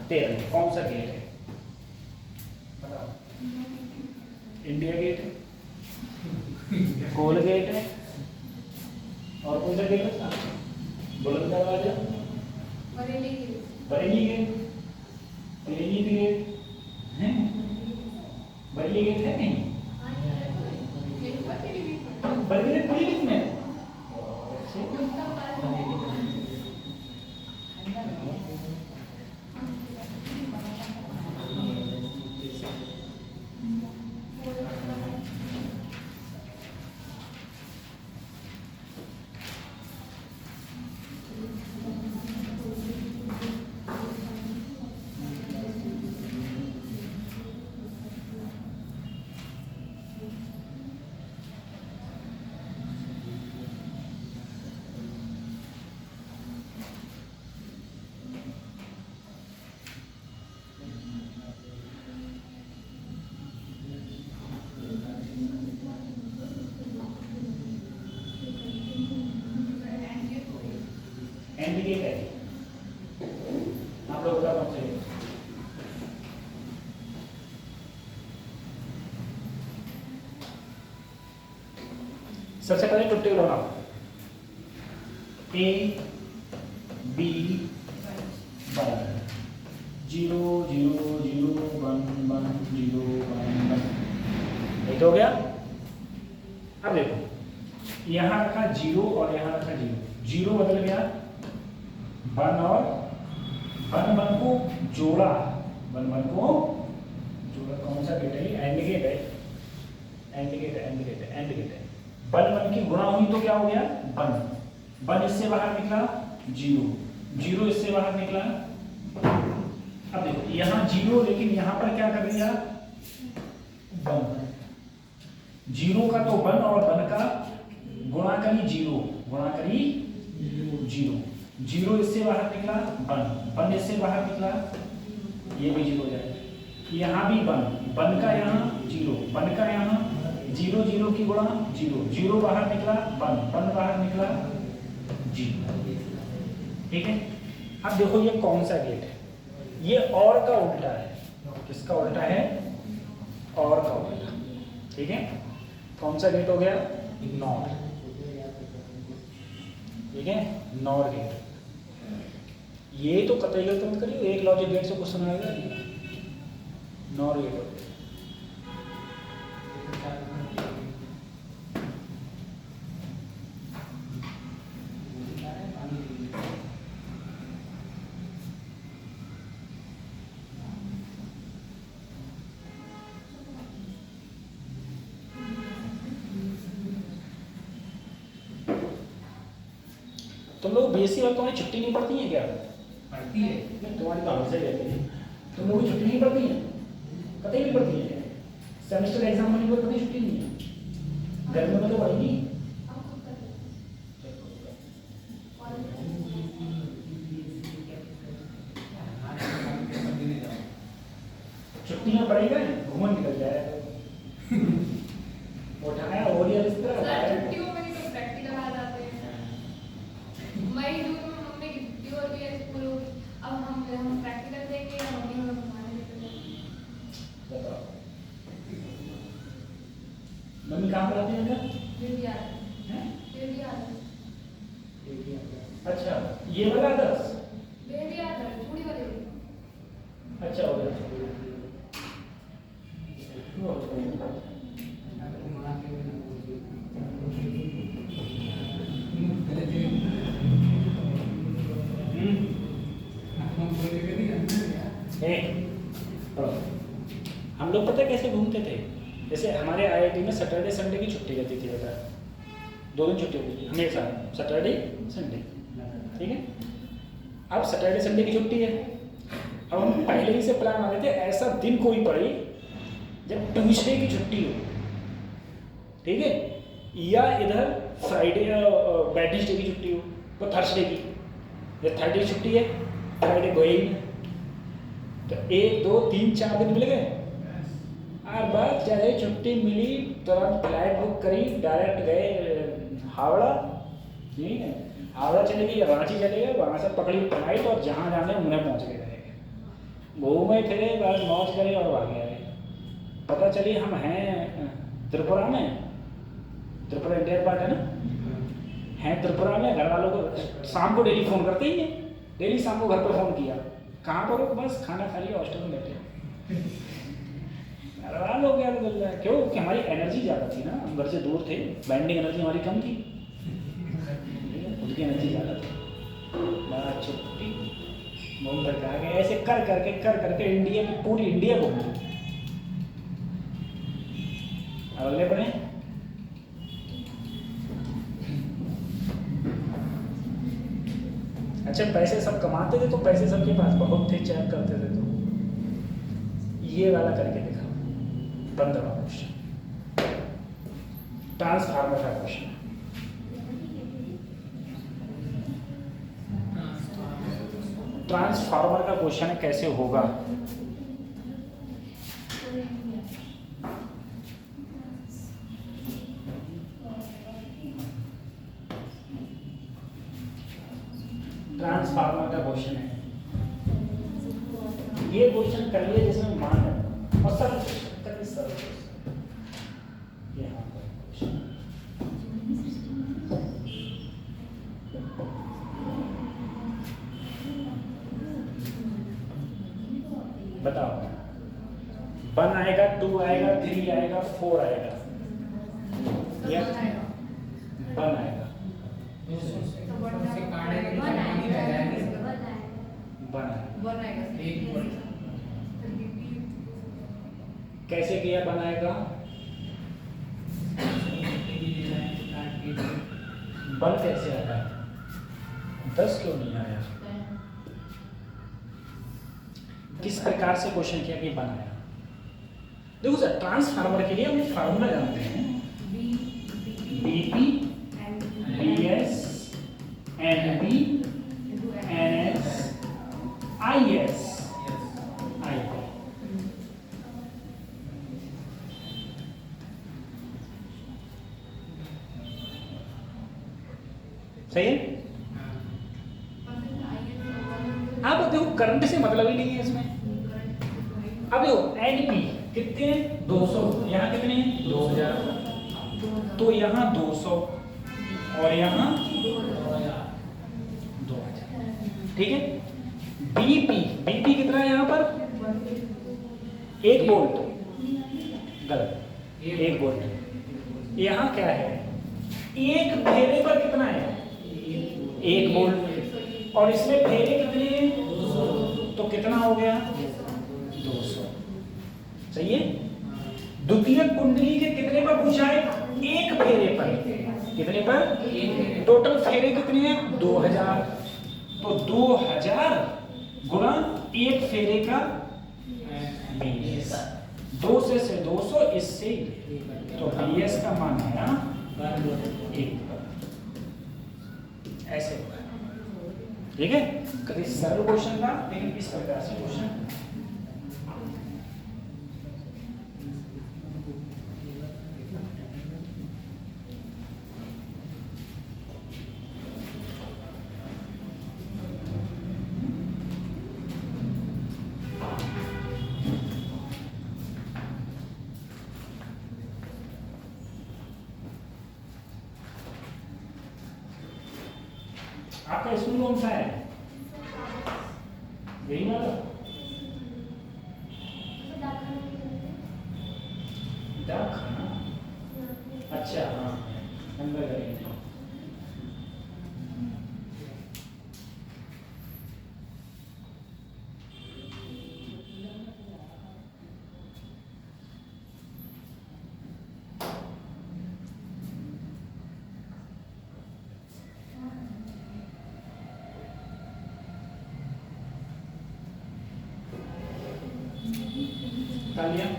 तेरह कौन सा गेट है बताओ, इंडिया गेट है, कोल गेट है, और कौन सा गेट है, बुलंद दरवाजा, बरेली गेट, प्लेनी गेट है, बरेली गेट है नहीं, बरेली गेट पूरी कितने एंड है, आप लोग बता कौन से, सबसे पहले टुट्टे बनाओ, ए बी 0 0 0 1 1 0 1 1, एक हो गया। अब देखो यहाँ रखा 0 और यहाँ रखा 0, 0 बदल गया 1 और 1 को जोड़ा, 1 को जोड़ा, कौन सा गेट है, एंड गेट है, एंड गेट है, एंड गेट है, एंड गेट है। 1 की गुणा हुई तो क्या हो गया 1 इससे बाहर निकला 0 0 इससे बाहर निकला। अब देखो यहाँ 0 लेकिन यहाँ पर क्या कर दिया 1, 0 का तो 1 और 1 का गुणा करी 0, गुणा करी 0, 0 इससे बाहर निकला 1 इससे बाहर निकला, ये भी 0 हो जाएगा। यहाँ भी 1 का यहाँ जीरो, बन का यहाँ जीरो जीरो की गुणा जीरो, जीरो बाहर निकला बन, बन बाहर निकला जीरो। ठीक है, अब देखो ये कौन सा गेट है, ये और का उल्टा है। किसका उल्टा है? और का उल्टा। ठीक है, कौन सा गेट हो गया? नॉर। ठीक है, नॉर गेट। ये तो कतई गलत मत करिए, एक लॉजिक गेट से क्वेश्चन आएगा, नॉर गेट हो गया। तुम लोग बीएससी वाले तुम्हारी छुट्टी नहीं पड़ती है क्या? पढ़ती है। नहीं, तुम्हारी तो हमेशा ही रहती है। तुम लोगों की छुट्टी नहीं पड़ती है? कतई नहीं पड़ती है। सेमेस्टर एग्जाम होने के बाद कतई छुट्टी नहीं है। गर्मी में तो पड़ेगी। छुट्टी में पड़ेगा, घूमन निकल जाएगा। उठाया और ये इस तरह सर छुट्टियों में तो प्रैक्टिकल आ जाते हैं। मई जून में हमने की छुट्टी होती है स्कूल, अब हम प्रैक्टिकल देंगे या मम्मी हमें घुमाने लेके जाएंगी। बताओ, मम्मी काम कराती है क्या? डेली आते हैं? डेली आते अच्छा, ये वाला 10। डेली आते थोड़ी वाली। अच्छा हो गया। हम लोग पता है कैसे घूमते थे? जैसे हमारे आईआईटी में सैटरडे संडे की छुट्टी रहती थी, बता 2 दिन छुट्टी होती थी हमेशा, सैटरडे संडे। ठीक है, अब सैटरडे संडे की छुट्टी है, अब हम पहले ही से प्लान बना लेते ऐसा दिन कोई पड़े जब ट्यूसडे की छुट्टी हो। ठीक है, या इधर फ्राइडे वेडनेसडे की छुट्टी हो, तो थर्सडे की, या थर्सडे की छुट्टी है, फ्राइडे को ही, तो 1 2 3 4 दिन मिल गए। और बस चाहे छुट्टी मिली तुरंत फ्लाइट बुक करी, डायरेक्ट गए हावड़ा। ठीक है, हावड़ा चले गई, रांची चले गए, वहाँ से पकड़ी फ्लाइट और जहाँ जाने उन्हें पहुँच गए रहेंगे। घूमे फिरे, बस मौज करे और भागे आए। पता चली हम हैं त्रिपुरा में, त्रिपुरा इंडिया पार्ट है ना, हैं त्रिपुरा में। घर वालों को शाम को डेली फ़ोन करते ही हैं, डेली शाम को घर पर फ़ोन किया, कहाँ पर हो? बस खाना खा लिया, हॉस्टल में बैठे। हैरान हो गया बोल रहा है, क्यों? कि हमारी एनर्जी ज़्यादा थी ना, हम घर से दूर थे, बाइंडिंग एनर्जी हमारी कम थी, खुद की एनर्जी ज़्यादा थी। बड़ा छुट्टी घूम कर आ गए, ऐसे कर करके इंडिया की पूरी इंडिया घूम ली। अगले पढ़े, अच्छा पैसे सब कमाते थे तो पैसे सबके पास बहुत थे, चेक करते थे, तो ये वाला करके दिखा 15वां क्वेश्चन, ट्रांसफार्मर का क्वेश्चन। ट्रांसफार्मर का क्वेश्चन कैसे होगा? ट्रांसफार्मर का क्वेश्चन है, ये क्वेश्चन कर लिए जिसमें मान है और सरल यहाँ पर क्वेश्चन। बताओ, 1 आएगा, 2 आएगा, 3 आएगा, 4 आएगा, या 1 आएगा। कैसे किया बनाएगा? 1 कैसे आया? 10 क्यों नहीं आया? किस प्रकार से क्वेश्चन किया कि बनाया? देखो सर, ट्रांसफार्मर के लिए हम फार्मूला जानते हैं, BP BS NB NS IS. सही है। अब देखो करंट से मतलब ही नहीं है इसमें। अब देखो एनपी कितने हैं 200, यहाँ कितने हैं 2000, तो यहाँ 200 और यहाँ 2000, ठीक है। बीपी, बीपी कितना है यहाँ पर 1 वोल्ट, गलत 1 वोल्ट। यहाँ क्या है एक फेरे पर कितना है 1 वोल्ट, और इसमें फेरे कितने हैं 200, तो कितना हो गया 200, सही है। द्वितीयक कुंडली के कितने पर पूछा है 1 फेरे पर, कितने पर, टोटल फेरे कितने हैं 2000, तो 2000 गुणा 1 फेरे का 20, 2 से 200, इससे तो BS का मान आया 1, ऐसे होगा, ठीक है। कभी सरल क्वेश्चन था लेकिन इस प्रकार से क्वेश्चन। आपका स्कूल कौन सा है, यही वाला डाकखाना, अच्छा हाँ अंदर गए। तालियां।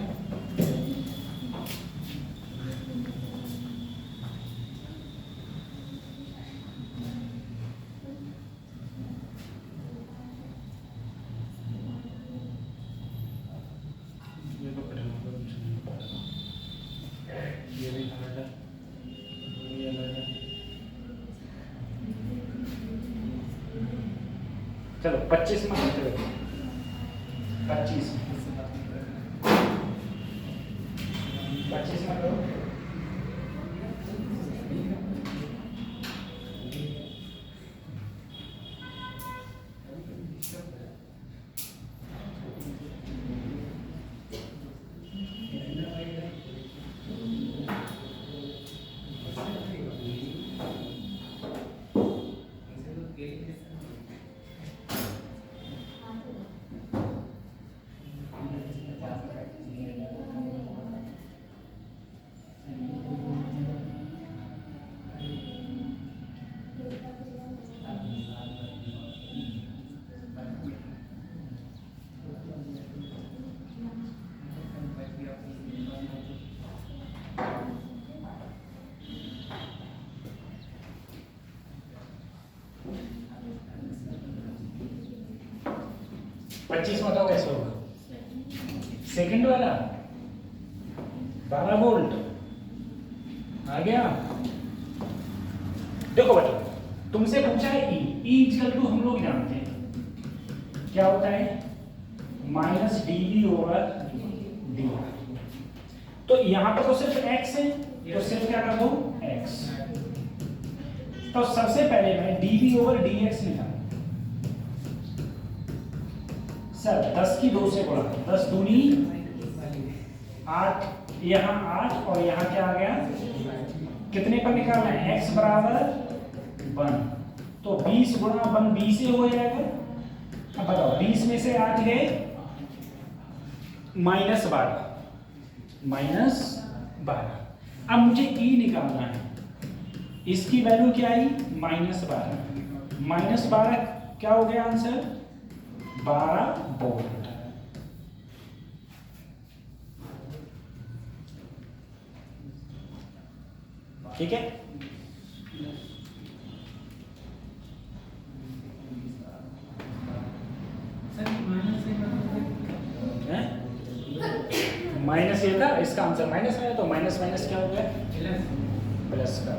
ये तो पढ़ना होगा, कुछ नहीं पढ़ना। ये भी हार्ड है, ये अलग है। चलो 25 में करते हैं, 25 में करो। पच्चीस बताओ कैसे होगा, सेकंड वाला 12 वोल्ट आ गया। देखो बेटा तुमसे पूछा है ई इक्वल टू हम लोग जानते हैं क्या होता है माइनस dV/dt। तो यहां पर तो सिर्फ x है, तो सिर्फ क्या कर दो x। तो सबसे पहले मैं dV/dx लिखा सर 10 की 2 से गुणा, 10 दूनी 8, यहाँ 8 और यहाँ क्या आ गया कितने पर निकालना है x बराबर 1, तो 20 गुणा 1 20 से हो जाएगा। अब बताओ 20 में से 8 गए -12। अब मुझे e निकालना है, इसकी वैल्यू क्या आई -12 क्या हो गया आंसर 12 वोल्ट। ठीक है माइनस ये था, इसका आंसर माइनस आया, तो माइनस माइनस क्या हो गया प्लस का।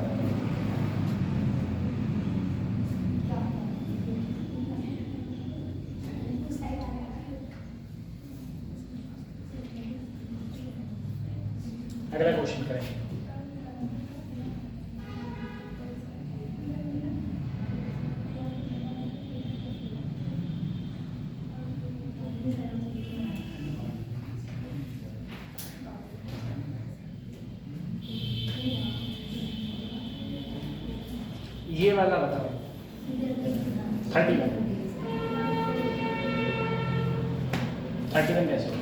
अगला क्वेश्चन करेंगे। ये वाला बताओ 31 कैसे होगा?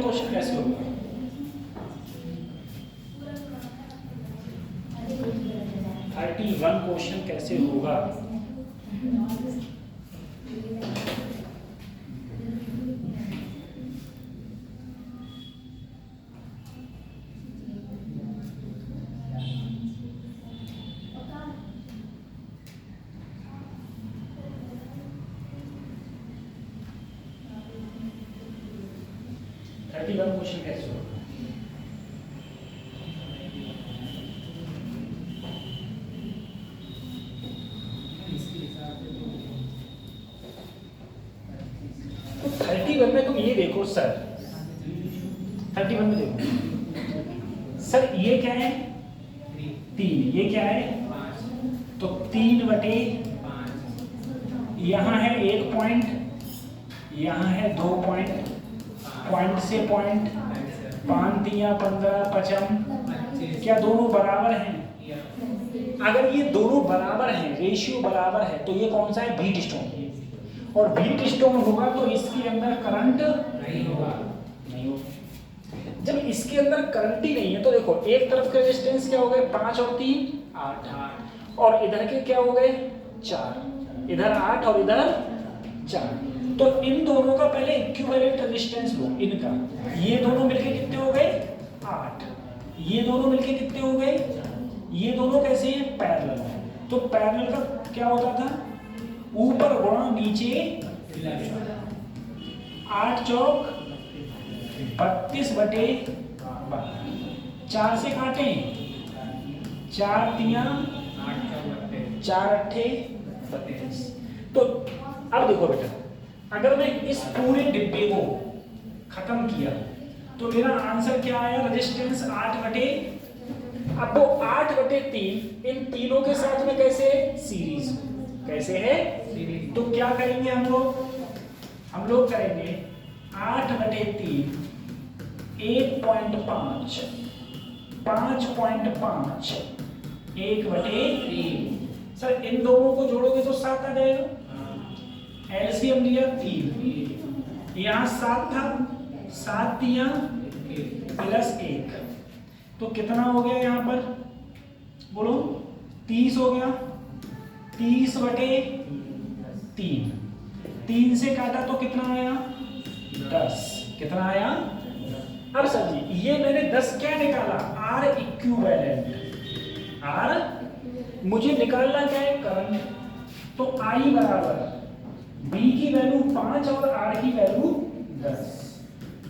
क्वेश्चन कैसे होगा? क्वेश्चन कैसे होगा? क्वेश्चन कैसे होगा? तो 31 में तुम ये देखो सर, 31 में देखो सर, ये क्या है 3, ये क्या है तो 3/5, यहाँ है 1 पॉइंट, यहाँ है 2 पॉइंट, पॉइंट से पॉइंट 5 तिया 15 पचम, क्या दोनों बराबर हैं? अगर ये दोनों बराबर हैं, रेशियो बराबर है, तो ये कौन सा है? Wheatstone. और बीट स्टोन होगा तो इसके अंदर करंट नहीं होगा, नहीं होगा। जब इसके अंदर करंट ही नहीं है तो देखो एक तरफ के रेजिस्टेंस क्या हो गए 5 और 3 8, और इधर के क्या हो गए 4, इधर 8 और इधर 4। तो इन दोनों का पहले इक्विवेलेंट रेजिस्टेंस लो, इनका, ये दोनों मिलके कितने हो गए 8, ये दोनों मिलके कितने हो गए, ये दोनों कैसे हैं पैरेलल। तो पैरेलल का क्या होता था ऊपर गुणा नीचे, 8 चौक 32/12, 4 से काटें 4 तिया 4 अट्ठे 32। तो अब देखो बेटा, अगर मैं इस पूरे डिब्बे को खत्म किया तो मेरा आंसर क्या आया, रेजिस्टेंस 8/, अब वो 8/3 इन तीनों के साथ में कैसे सीरीज, कैसे है सीरीज। तो क्या करेंगे हम लोग करेंगे 8/3 1.5 5.5 1/3। सर इन दोनों को जोड़ोगे तो 7 आ जाएगा, एलसीएम लिया 3, यहाँ 7 था, 7 तिया +1, तो कितना हो गया यहाँ पर बोलो 30 हो गया, 30/3, 3 से काटा तो कितना आया 10, कितना आया। अब सर जी ये मैंने 10 क्या निकाला, आर इक्विवेलेंट, आर मुझे निकालना क्या है करंट, तो आई बराबर बी की वैल्यू 5 और आर की वैल्यू 10,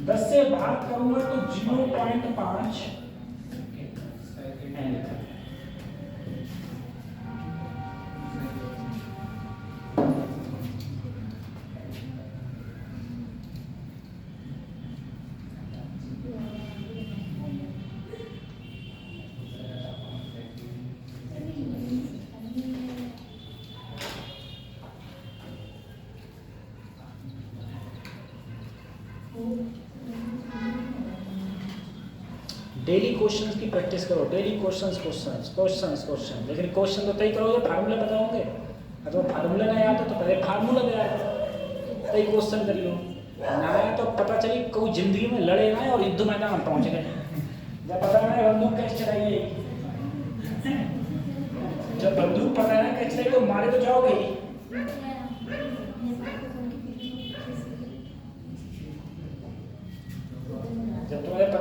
10 से भाग करूंगा तो 0.5 डेली क्वेश्चंस की प्रैक्टिस करो, डेली क्वेश्चंस। लेकिन क्वेश्चन तो तय करोगे, फार्मूला बताओगे, अगर फार्मूला नहीं आता तो पहले फार्मूला दे आया, तय क्वेश्चन कर लो, ना आया तो पता चली कोई जिंदगी में लड़े ना और युद्ध मैदान में पहुंच गए, जब पता नहीं बंदूक कैसे चलाइए, जब बंदूक पता नहीं कैसे चलाइए तो मारे तो जाओगे ही।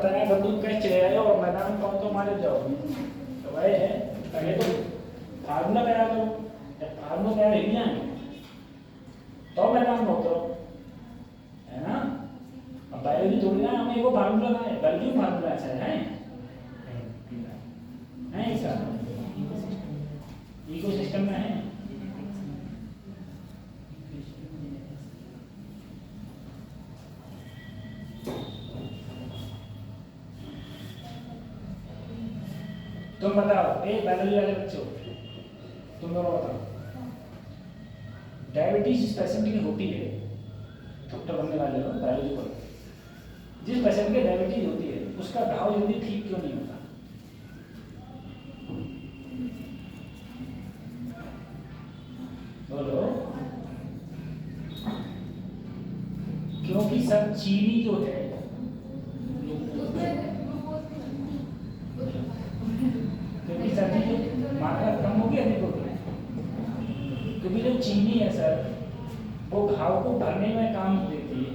बताया बंदूक कैसे चले आए और मैदान में कौन तो मारे जाओ तो भाई है पहले तो फार्मूला तैयार करो, जब फार्मूला तैयार ही नहीं आएंगे तो मैदान में उतरो, है ना। अब बायोलॉजी थोड़ी ना हमें वो फार्मूला ना है, बल्कि फार्मूला अच्छा है ऐसा इकोसिस्टम में है। तुम बताओ ए बायोलॉजी वाले बच्चों, तुम दोनों बताओ डायबिटीज जिस पेशेंट की होती है, डॉक्टर बनने वाले हो बायोलॉजी पर, जिस पेशेंट की डायबिटीज होती है उसका घाव जल्दी ठीक क्यों नहीं होता? बोलो। क्योंकि सर चीनी जो है क्योंकि सर जी जो मात्रा कम होगी अधिक होगी, क्योंकि जो चीनी है सर वो घाव को भरने में काम देती है,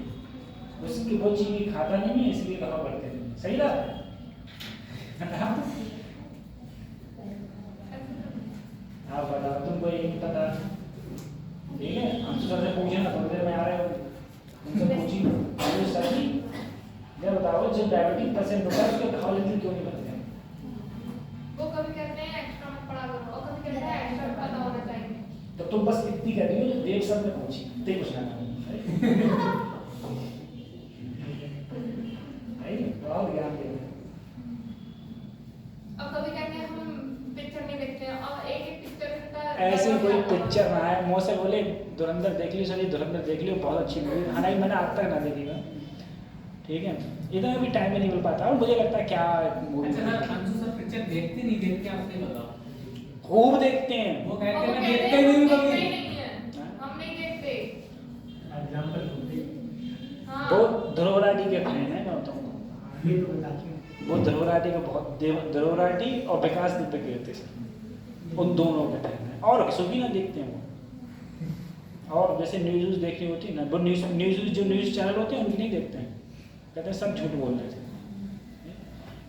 उसकी वो चीनी खाता नहीं है इसलिए घाव भरते नहीं। सही बात है। आप बताओ तुमको ये नहीं पता, ठीक है हम तो सर से पूछे ना थोड़ी देर में आ रहे हो उनसे पूछी सर जी ये बताओ जो डायबिटिक पेशेंट होता है उसके घाव जल्दी क्यों नहीं भरते हैं? वो कभी कहते हैं एक्स्ट्रा मत पढ़ा करो और कभी कहते हैं एक्स्ट्रा पता होना चाहिए। तो तुम बस इतनी कह रही हो जो देव सर ने पूछी इतनी कुछ ना बहुत ज्ञान दे रहे। और कभी कहते हैं हम पिक्चर नहीं देखते हैं और एक एक पिक्चर का ऐसी कोई पिक्चर ना है मुँह से बोले धुरंधर देख लियो सर, धुरंधर देख लियो बहुत अच्छी मूवी, हालांकि मैंने आज तक ना देखी है, ठीक है इतना भी टाइम नहीं मिल पाता और मुझे लगता है क्या मूवी। अच्छा सर अंशु सर पिक्चर देखते नहीं, देखते आप नहीं बताओ। खूब देखते हैं वो और कहते वो हैं कहते देखते हैं नहीं देखते कभी। ही नहीं है, हम नहीं देखते। एग्जांपल हाँ वो ध्रुवराठी के फैन है मैं बताऊँ, ये तो बताती हूँ। वो ध्रुवराठी के बहुत ध्रुवराठी और विकास दुबे के होते सर, उन दोनों के फैन है और सुखी ना देखते हैं वो। और जैसे न्यूज़ देखनी होती है ना वो न्यूज़ जो न्यूज़ चैनल होते हैं उनकी नहीं देखते हैं, कहते हैं सब झूठ बोल रहे थे।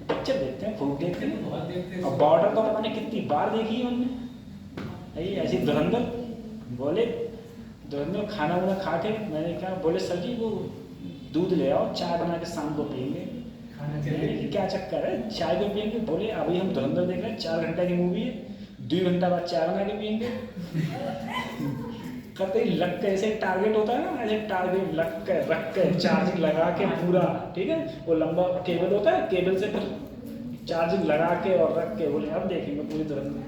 पिक्चर देखते हैं खूब देखते हैं बहुत देखते हैं। और बॉर्डर तो मैंने कितनी बार देखी है उनने। ऐसी धुरंधर बोले धुरंधर खाना वाना खा के मैंने कहा बोले सर जी वो दूध ले आओ चाय बना के शाम को पियेंगे। खाना मैंने कहा, क्या चक्कर है चाय को पियेंगे? बोले अभी हम धुरंधर देख रहे हैं 4 घंटे की मूवी है, 2 घंटा बाद चाय बना के पियेंगे। कहते लग के ऐसे टारगेट होता है ना, ऐसे टारगेट लग के रख के चार्जिंग लगा के पूरा, ठीक है वो लंबा केबल होता है, केबल से फिर चार्जिंग लगा के और रख के बोले अब देखेंगे पूरी तरह।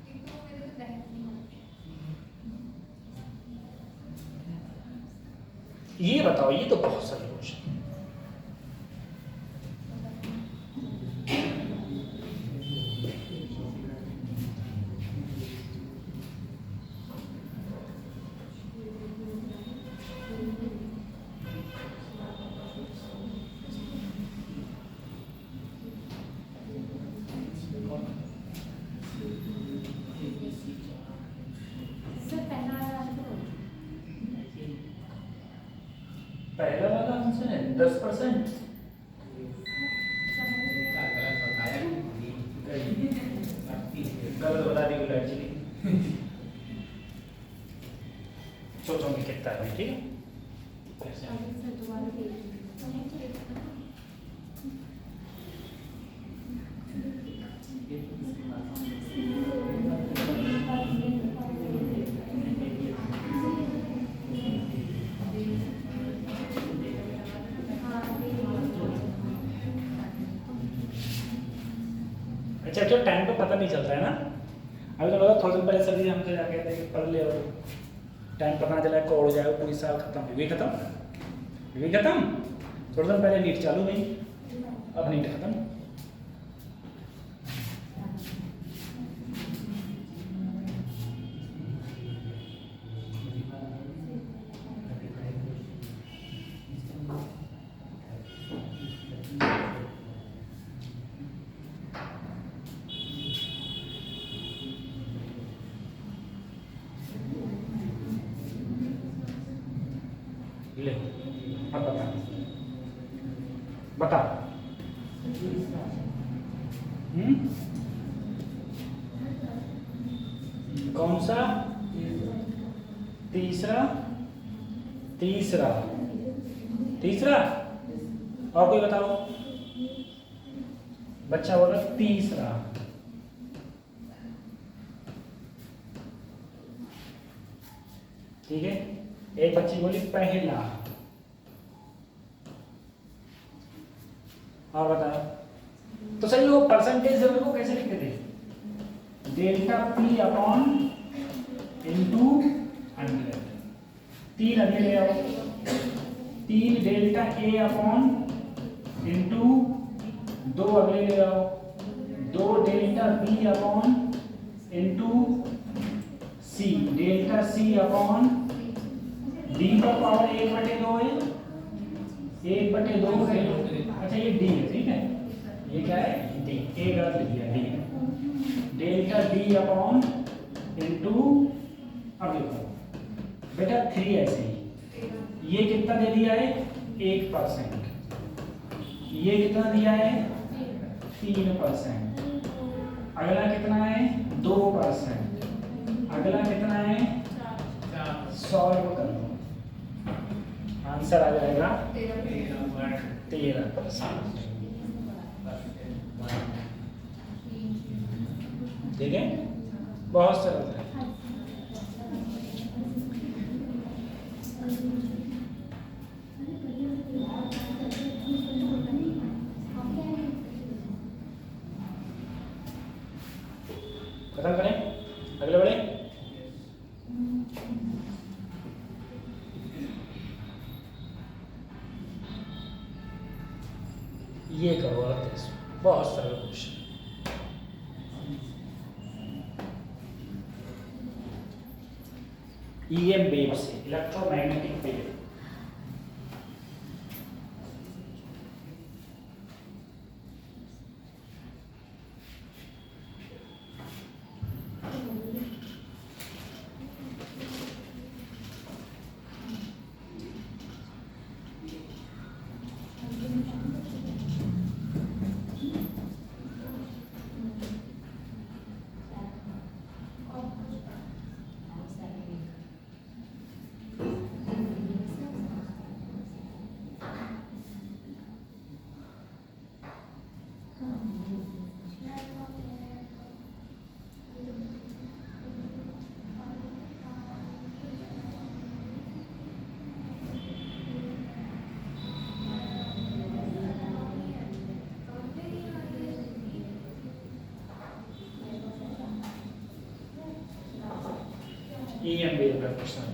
एक तो मेरे से बहस नहीं होती। ये बताओ ये तो बहुत सारे क्वेश्चन। सर पहला पहला वाला आंसर है 10%। गलत बताया गलत बता दी गुलाब जी। सोचोगे कितना है ठीक है। अच्छा जो टाइम पे पता नहीं चलता है ना, अभी तो लगा थोड़ा दिन पहले सर जी हमसे जाके थे पढ़ ले और टाइम पता ना चला कब हो जाएगा पूरी साल खत्म हुई खत्म थोड़ा दिन पहले नीट चालू हुई अब नीट खत्म। बता। कौन सा? तीसरा तीसरा तीसरा। और कोई बताओ, बच्चा बोला तीसरा। ठीक है, एक बच्ची बोली पहला। और बताओ। तो सही वो परसेंटेज को कैसे लिखते थे? Delta P upon into 100। 3 अगले ले आओ, 3 डेल्टा ए अपॉन इंटू 2 अगले ले आओ, 2 डेल्टा बी अपॉन इंटू सी, डेल्टा सी अपॉन डी का पावर 1/2 है, 1/2 है। अच्छा ये डी है, ठीक है, ये क्या है? डी। ए गलत लिख दिया, D, delta D upon into, अब देखो बेटा 3 ऐसे ही, ये कितना दे दिया है? 1%, ये कितना दिया है? 3%, अगला कितना है? 2%, अगला कितना है? 100 कर लो, आंसर आ जाएगा 13%। ठीक है, बहुत सरल है। खत्म करें, अगले बढ़े। ये करो, बहुत सरल क्वेश्चन। EM वेव से, इलेक्ट्रोमैग्नेटिक वेव। EM वेव का क्वेश्चन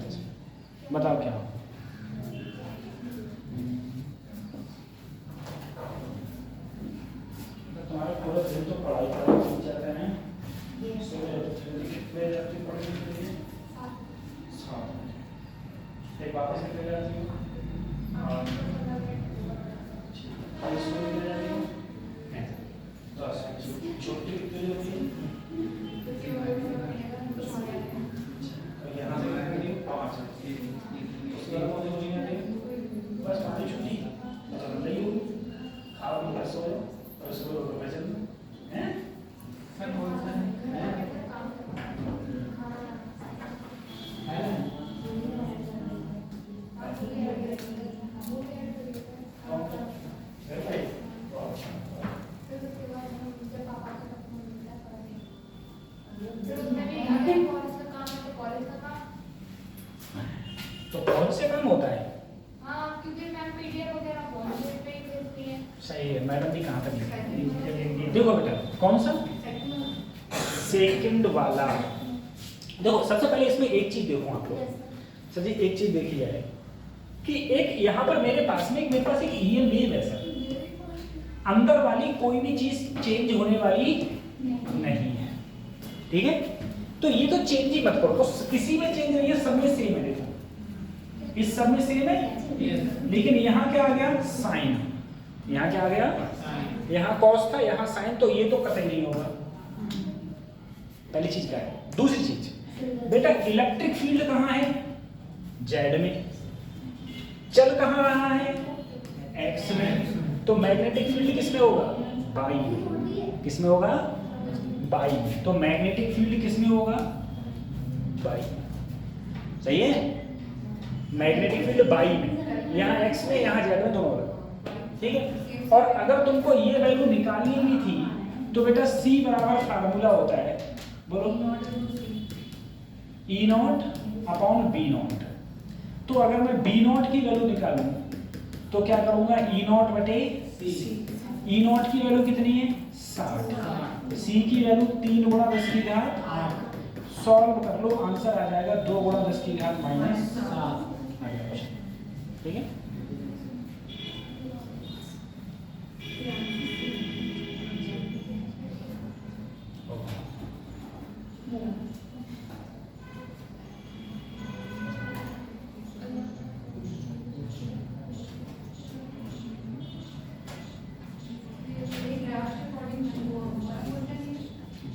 बताओ क्या हो? तुम्हारे पूरा दिन तो पढ़ाई कर जाते हैं, कितने जाती पढ़ने के लिए? 7। एक वापस कितने जाती हो? छुट्टी कितनी होती है? यहाँ से 5। बस पानी छुट्टी नहीं होगी, खाओ पी सो और सुबह भजन है। तो कौन से काम होता है? हाँ, क्योंकि मैम पीडीएफ वगैरह कॉलेज पे ही भेजती है। सही है, मैडम भी कहाँ तक लिखी? देखो बेटा, कौन सा? सेकंड वाला। देखो सबसे पहले इसमें एक चीज देखो आप लोग, सर जी एक चीज देखी जाए कि एक यहाँ पर मेरे पास एक EM वेव है सर, अंदर वाली कोई भी चीज चेंज होने वाली नहीं है, ठीक है? तो ये तो चेंज ही मत करो, तो किसी में चेंज नहीं है, सब में सेम है। देखो इस सब में सेम है, लेकिन यहाँ क्या आ गया? साइन। यहाँ क्या आ गया? यहाँ कॉस था, यहाँ साइन, तो ये तो कतई नहीं होगा। पहली चीज क्या है। दूसरी चीज बेटा, इलेक्ट्रिक फील्ड कहाँ है? जेड में। चल कहाँ रहा है? एक्स में। तो मैग्नेटिक फील्ड किसमें होगा? बाई में। किसमें होगा? बाई में। तो मैग्नेटिक फील्ड किसमें होगा? बाई में। सही है, मैग्नेटिक फील्ड बाई में, यहाँ एक्स में यहाँ जेड में दोनों में। ठीक है, और अगर तुमको ये वैल्यू निकालनी भी थी तो बेटा सी बराबर फार्मूला होता है, बोलो, ई नॉट अपॉन बी नॉट। तो अगर मैं बी नॉट की वैल्यू निकालूं तो क्या करूंगा? ई नॉट बटे ई नॉट की वैल्यू कितनी है? 60। सी की वैल्यू 3 गुणा 10 की घात 8। सॉल्व कर लो, आंसर आ जाएगा 2 गुणा 10 की घात -7। ठीक है,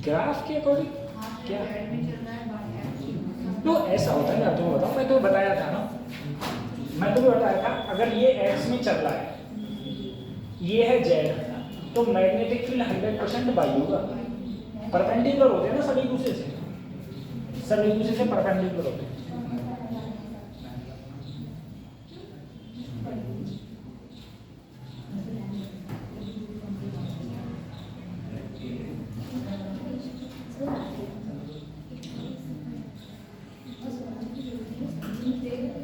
ग्राफ के अकॉर्डिंग क्या तो ऐसा होता है ना, तुम्हें बताओ, मैं तुम्हें बताया था ना, मैं तुम्हें बताया था, अगर ये एक्स में चल रहा है, ये है जेड, तो मैग्नेटिक फील्ड 100% बाई होगा। परपेंडिकुलर होते हैं ना सभी दूसरे से, सभी दूसरे से परपेंडिकुलर होते हैं।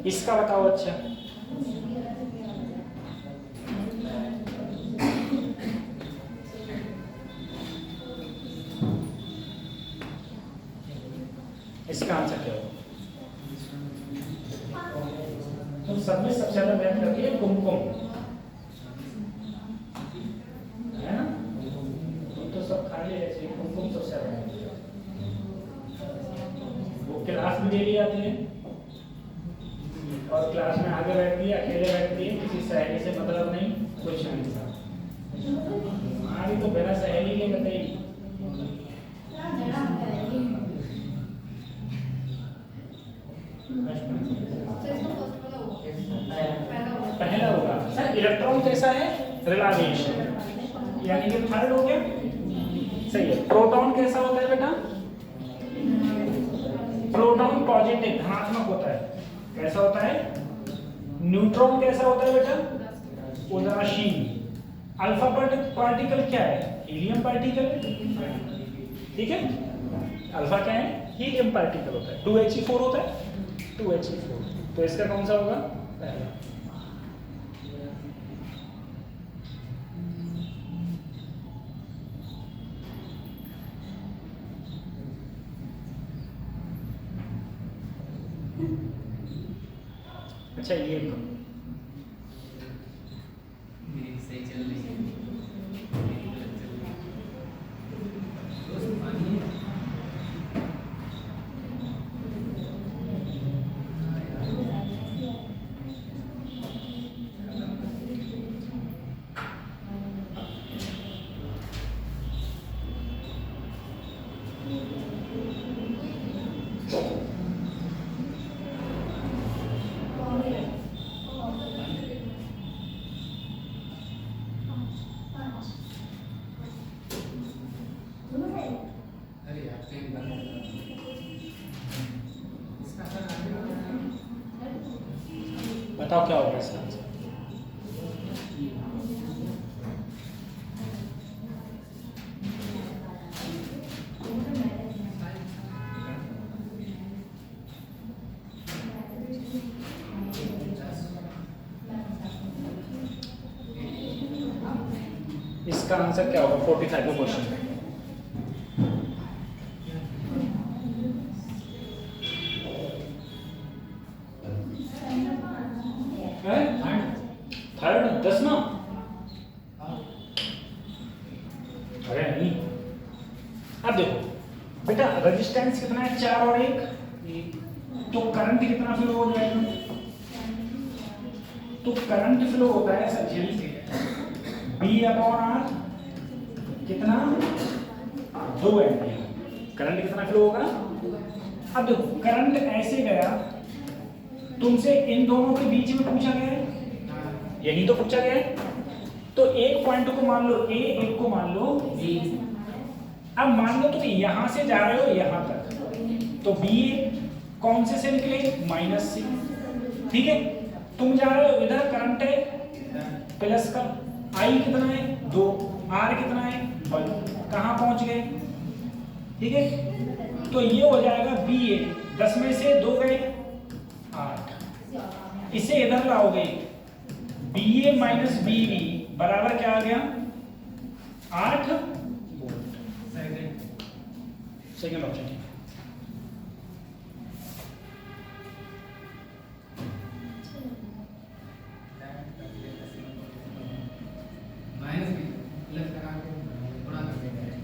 इसका बताओ। अच्छा, इसका आंसर क्या होगा? तो सब में सबसे ज्यादा मेहनत करती है कुमकुम, है ना? तो सब खा ले ऐसे, कुमकुम सबसे ज्यादा, वो क्लास में डेली आती है और क्लास में आगे बैठती है, अकेले बैठती है, किसी सहेली से मतलब नहीं, कुछ नहीं था। हमारी तो बिना सहेली के बताइए। पहला होगा सर, इलेक्ट्रॉन कैसा है? रिलावेशन, यानी कि थर्ड हो गया। सही है। प्रोटॉन कैसा होता है बेटा? प्रोटॉन पॉजिटिव, धनात्मक होता है। कैसा होता है? न्यूट्रॉन कैसा होता है बेटा? उदासीन। अल्फा पार्टिकल क्या है? Helium particle. ठीक है, अल्फा क्या है? हीलियम पार्टिकल होता है। 2He4 होता है, 2He4। तो इसका कौन सा होगा? पहला। अच्छा, ये सही चल रही है। बताओ क्या होगा इसका आंसर? इसका आंसर क्या होगा 45 में क्वेश्चन? थर्ड, 10वां? अरे नहीं, अब देखो बेटा, रेजिस्टेंस कितना है? 4 और 1, तो करंट कितना फ्लो हो जाएगा? तो करंट फ्लो होता है सर झेल से B/R, कितना? 2 एम्पीयर। करंट कितना फ्लो होगा? अब देखो, करंट ऐसे गया, तुमसे इन दोनों के बीच में पूछा गया है, यही तो पूछा गया है। तो एक पॉइंट को मान लो ए, एक को मान लो बी। अब मान लो तुम यहां से जा रहे हो यहां तक, तो बी कौन से निकले, माइनस से। ठीक है, तुम जा रहे हो इधर, करंट है प्लस का, आई कितना है 2, आर कितना है 1, कहां पहुंच गए। ठीक है, तो ये हो जाएगा बी ए, 10 में से 2 गए 8, इसे इधर लाओगे, बी ए माइनस बी बी बराबर क्या आ गया 8 वोल्ट। Second option. माइनस में प्लस लगा के गुणा कर देते हैं।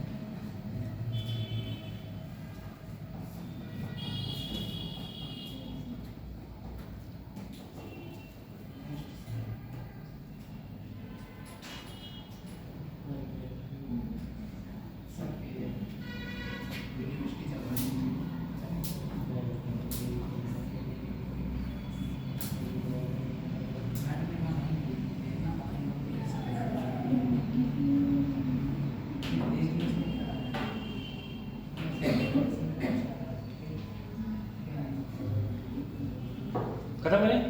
खत्म करें।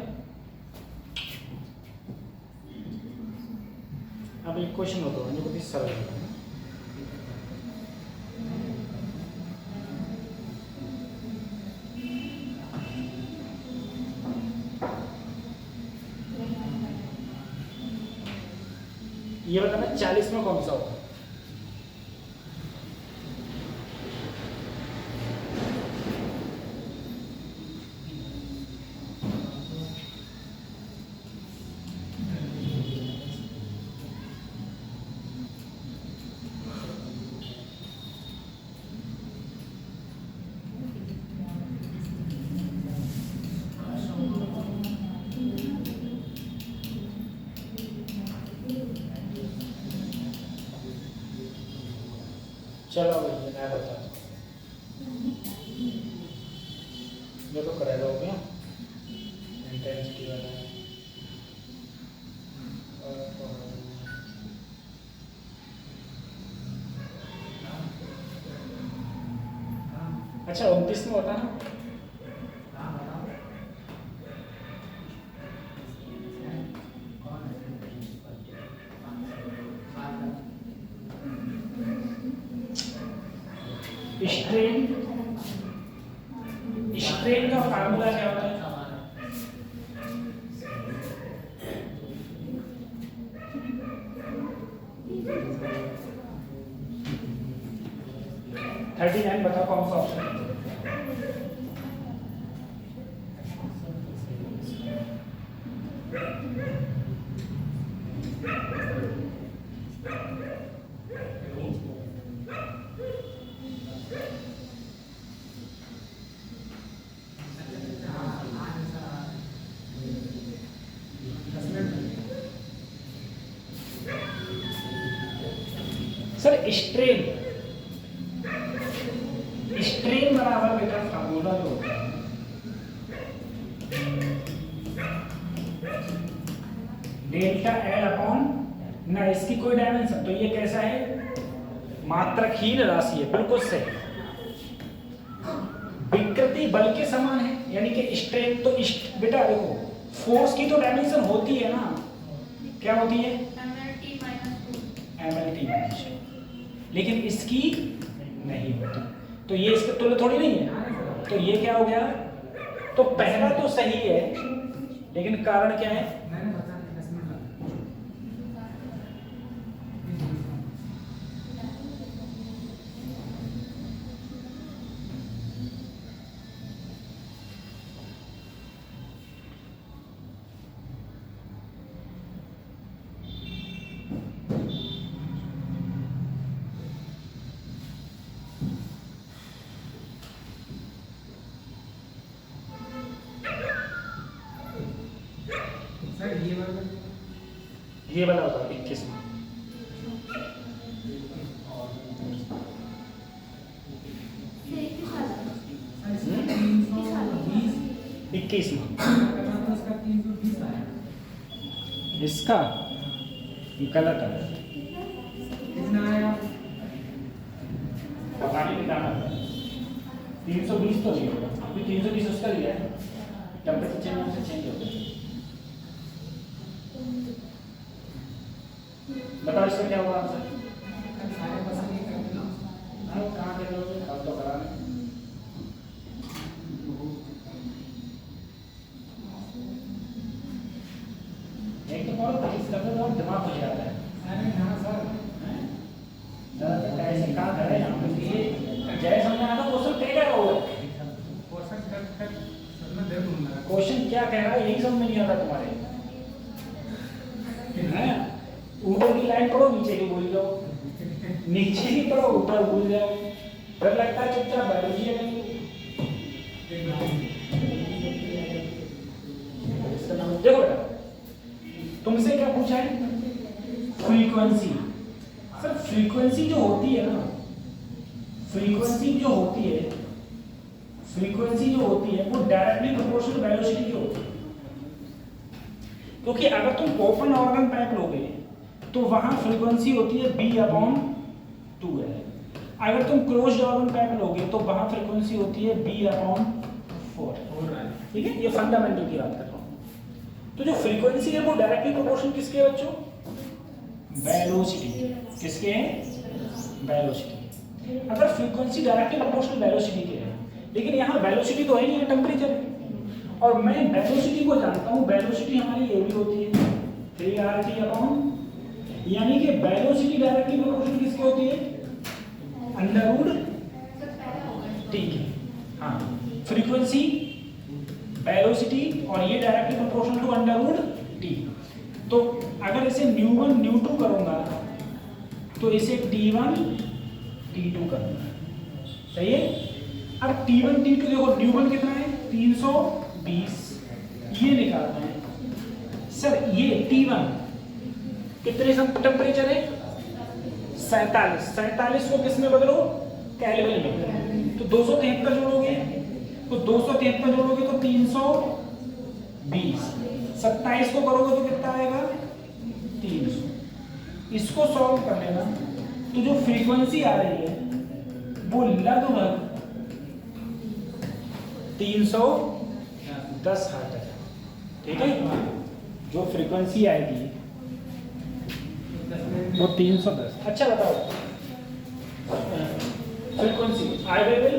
अब एक क्वेश्चन होता है जो बहुत ही सरल है। ये बताना 40 में कौन सा होगा। चलो भैया मैं बता ये तो करेगा हो गया इंटेंसिटी वाला है। अच्छा 29 में होता ना। स्ट्रेन का फार्मूला क्या होता है। थर्टी 39 बताओ कौन सा ऑप्शन है। सर स्ट्रेन बराबर बेटा फार्मूला जो होता है डेल्टा एल अपॉन ना, इसकी कोई डायमेंशन, तो ये कैसा है मात्रकहीन राशि है, बिल्कुल सही। विकृति बल के समान है, यानी कि स्ट्रेन तो बेटा देखो फोर्स की तो डायमेंशन होती है ना, क्या होती है MLT माइनस, लेकिन इसकी नहीं होती, तो ये इसके तुल्य थोड़ी नहीं है। तो ये क्या हो गया, तो पहला तो सही है लेकिन कारण क्या है, ये वाला होगा 21 में। इसका ये गलत है। कितना आया? पानी निकालना है 320 तो नहीं होगा, अभी 320 उसका लिया है, टेम्परेचर चेंज होने से चेंज हो गया। बताओ इसका क्या होगा आंसर? सारे पसंद नहीं करते ना। हाँ कहाँ के लोग अब तो करा रहे हैं। एक तो बहुत तेज करते हो दिमाग हो जाता है। अरे हाँ सर, ऐसे कहाँ करे यहाँ पे ये जय समझ आना क्वेश्चन क्या कह रहा होगा, क्वेश्चन कर सर मैं दे दूंगा। क्वेश्चन क्या कह रहा है यही समझ में नहीं आता तुम्हारे हैं। ऊपर की लाइन पढ़ो नीचे की भूल जाओ, नीचे की पढ़ो ऊपर भूल जाओ, फिर लगता है चुपचाप बायोलॉजी है कहीं। इसका नाम देखो बेटा, तुमसे क्या पूछा है? फ्रीक्वेंसी। सर फ्रीक्वेंसी जो होती है ना, फ्रीक्वेंसी जो होती है वो डायरेक्टली प्रोपोर्शनल वेलोसिटी की होती है। क्योंकि अगर तुम ओपन ऑर्गन पाइप लोगे तो वहां फ्रीक्वेंसी होती है B/2 है। अगर तुम क्लोज्ड ऑर्गन पाइप लोगे तो वहां फ्रीक्वेंसी होती है B/4। ठीक है, ये फंडामेंटल की बात कर रहा हूँ। तो जो फ्रीक्वेंसी है वो डायरेक्टली प्रोपोर्शनल किसके है बच्चों? वेलोसिटी। किसके हैं? वेलोसिटी। अगर फ्रीक्वेंसी डायरेक्टली प्रोपोर्शनल वेलोसिटी के है, लेकिन यहाँ वेलोसिटी तो है नहीं, टेम्परेचर है। और मैं वेलोसिटी को जानता हूँ, वेलोसिटी हमारी ये भी होती है 3RT/, यानी कि वेलोसिटी डायरेक्टली प्रोपोर्शनल किसके होती है? √T के। हाँ, फ्रीक्वेंसी, वेलोसिटी और ये डायरेक्टली प्रोपोर्शनल टू √T। तो अगर इसे ν1 ν2 करूंगा तो इसे T1 T2 करूंगा, सही है। अब T1 T2 देखो, ν1 कितना है? 320, ये निकालना है। सर ये T1 कितने टेम्परेचर है? 47 को किस में बदलो? केल्विन में। तो 273 जोड़ोगे तो 320, 27 को करोगे तो कितना आएगा? 300। इसको सॉल्व कर लेना तो जो फ्रीक्वेंसी आ रही है वो लगभग 310 हर्ट्ज है। ठीक है, जो फ्रीक्वेंसी आएगी वो 310। अच्छा बताओ, फ्रीक्वेंसी अवेलेबल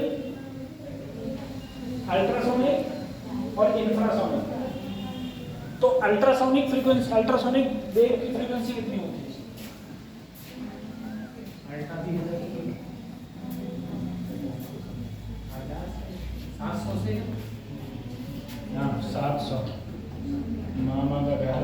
अल्ट्रासोनिक और इंफ्रासोनिक। तो अल्ट्रासोनिक फ्रीक्वेंसी, अल्ट्रासोनिक वेव की फ्रीक्वेंसी कितनी होती है? अल्ट्रा 700 से। हाँ 700। मामा का घर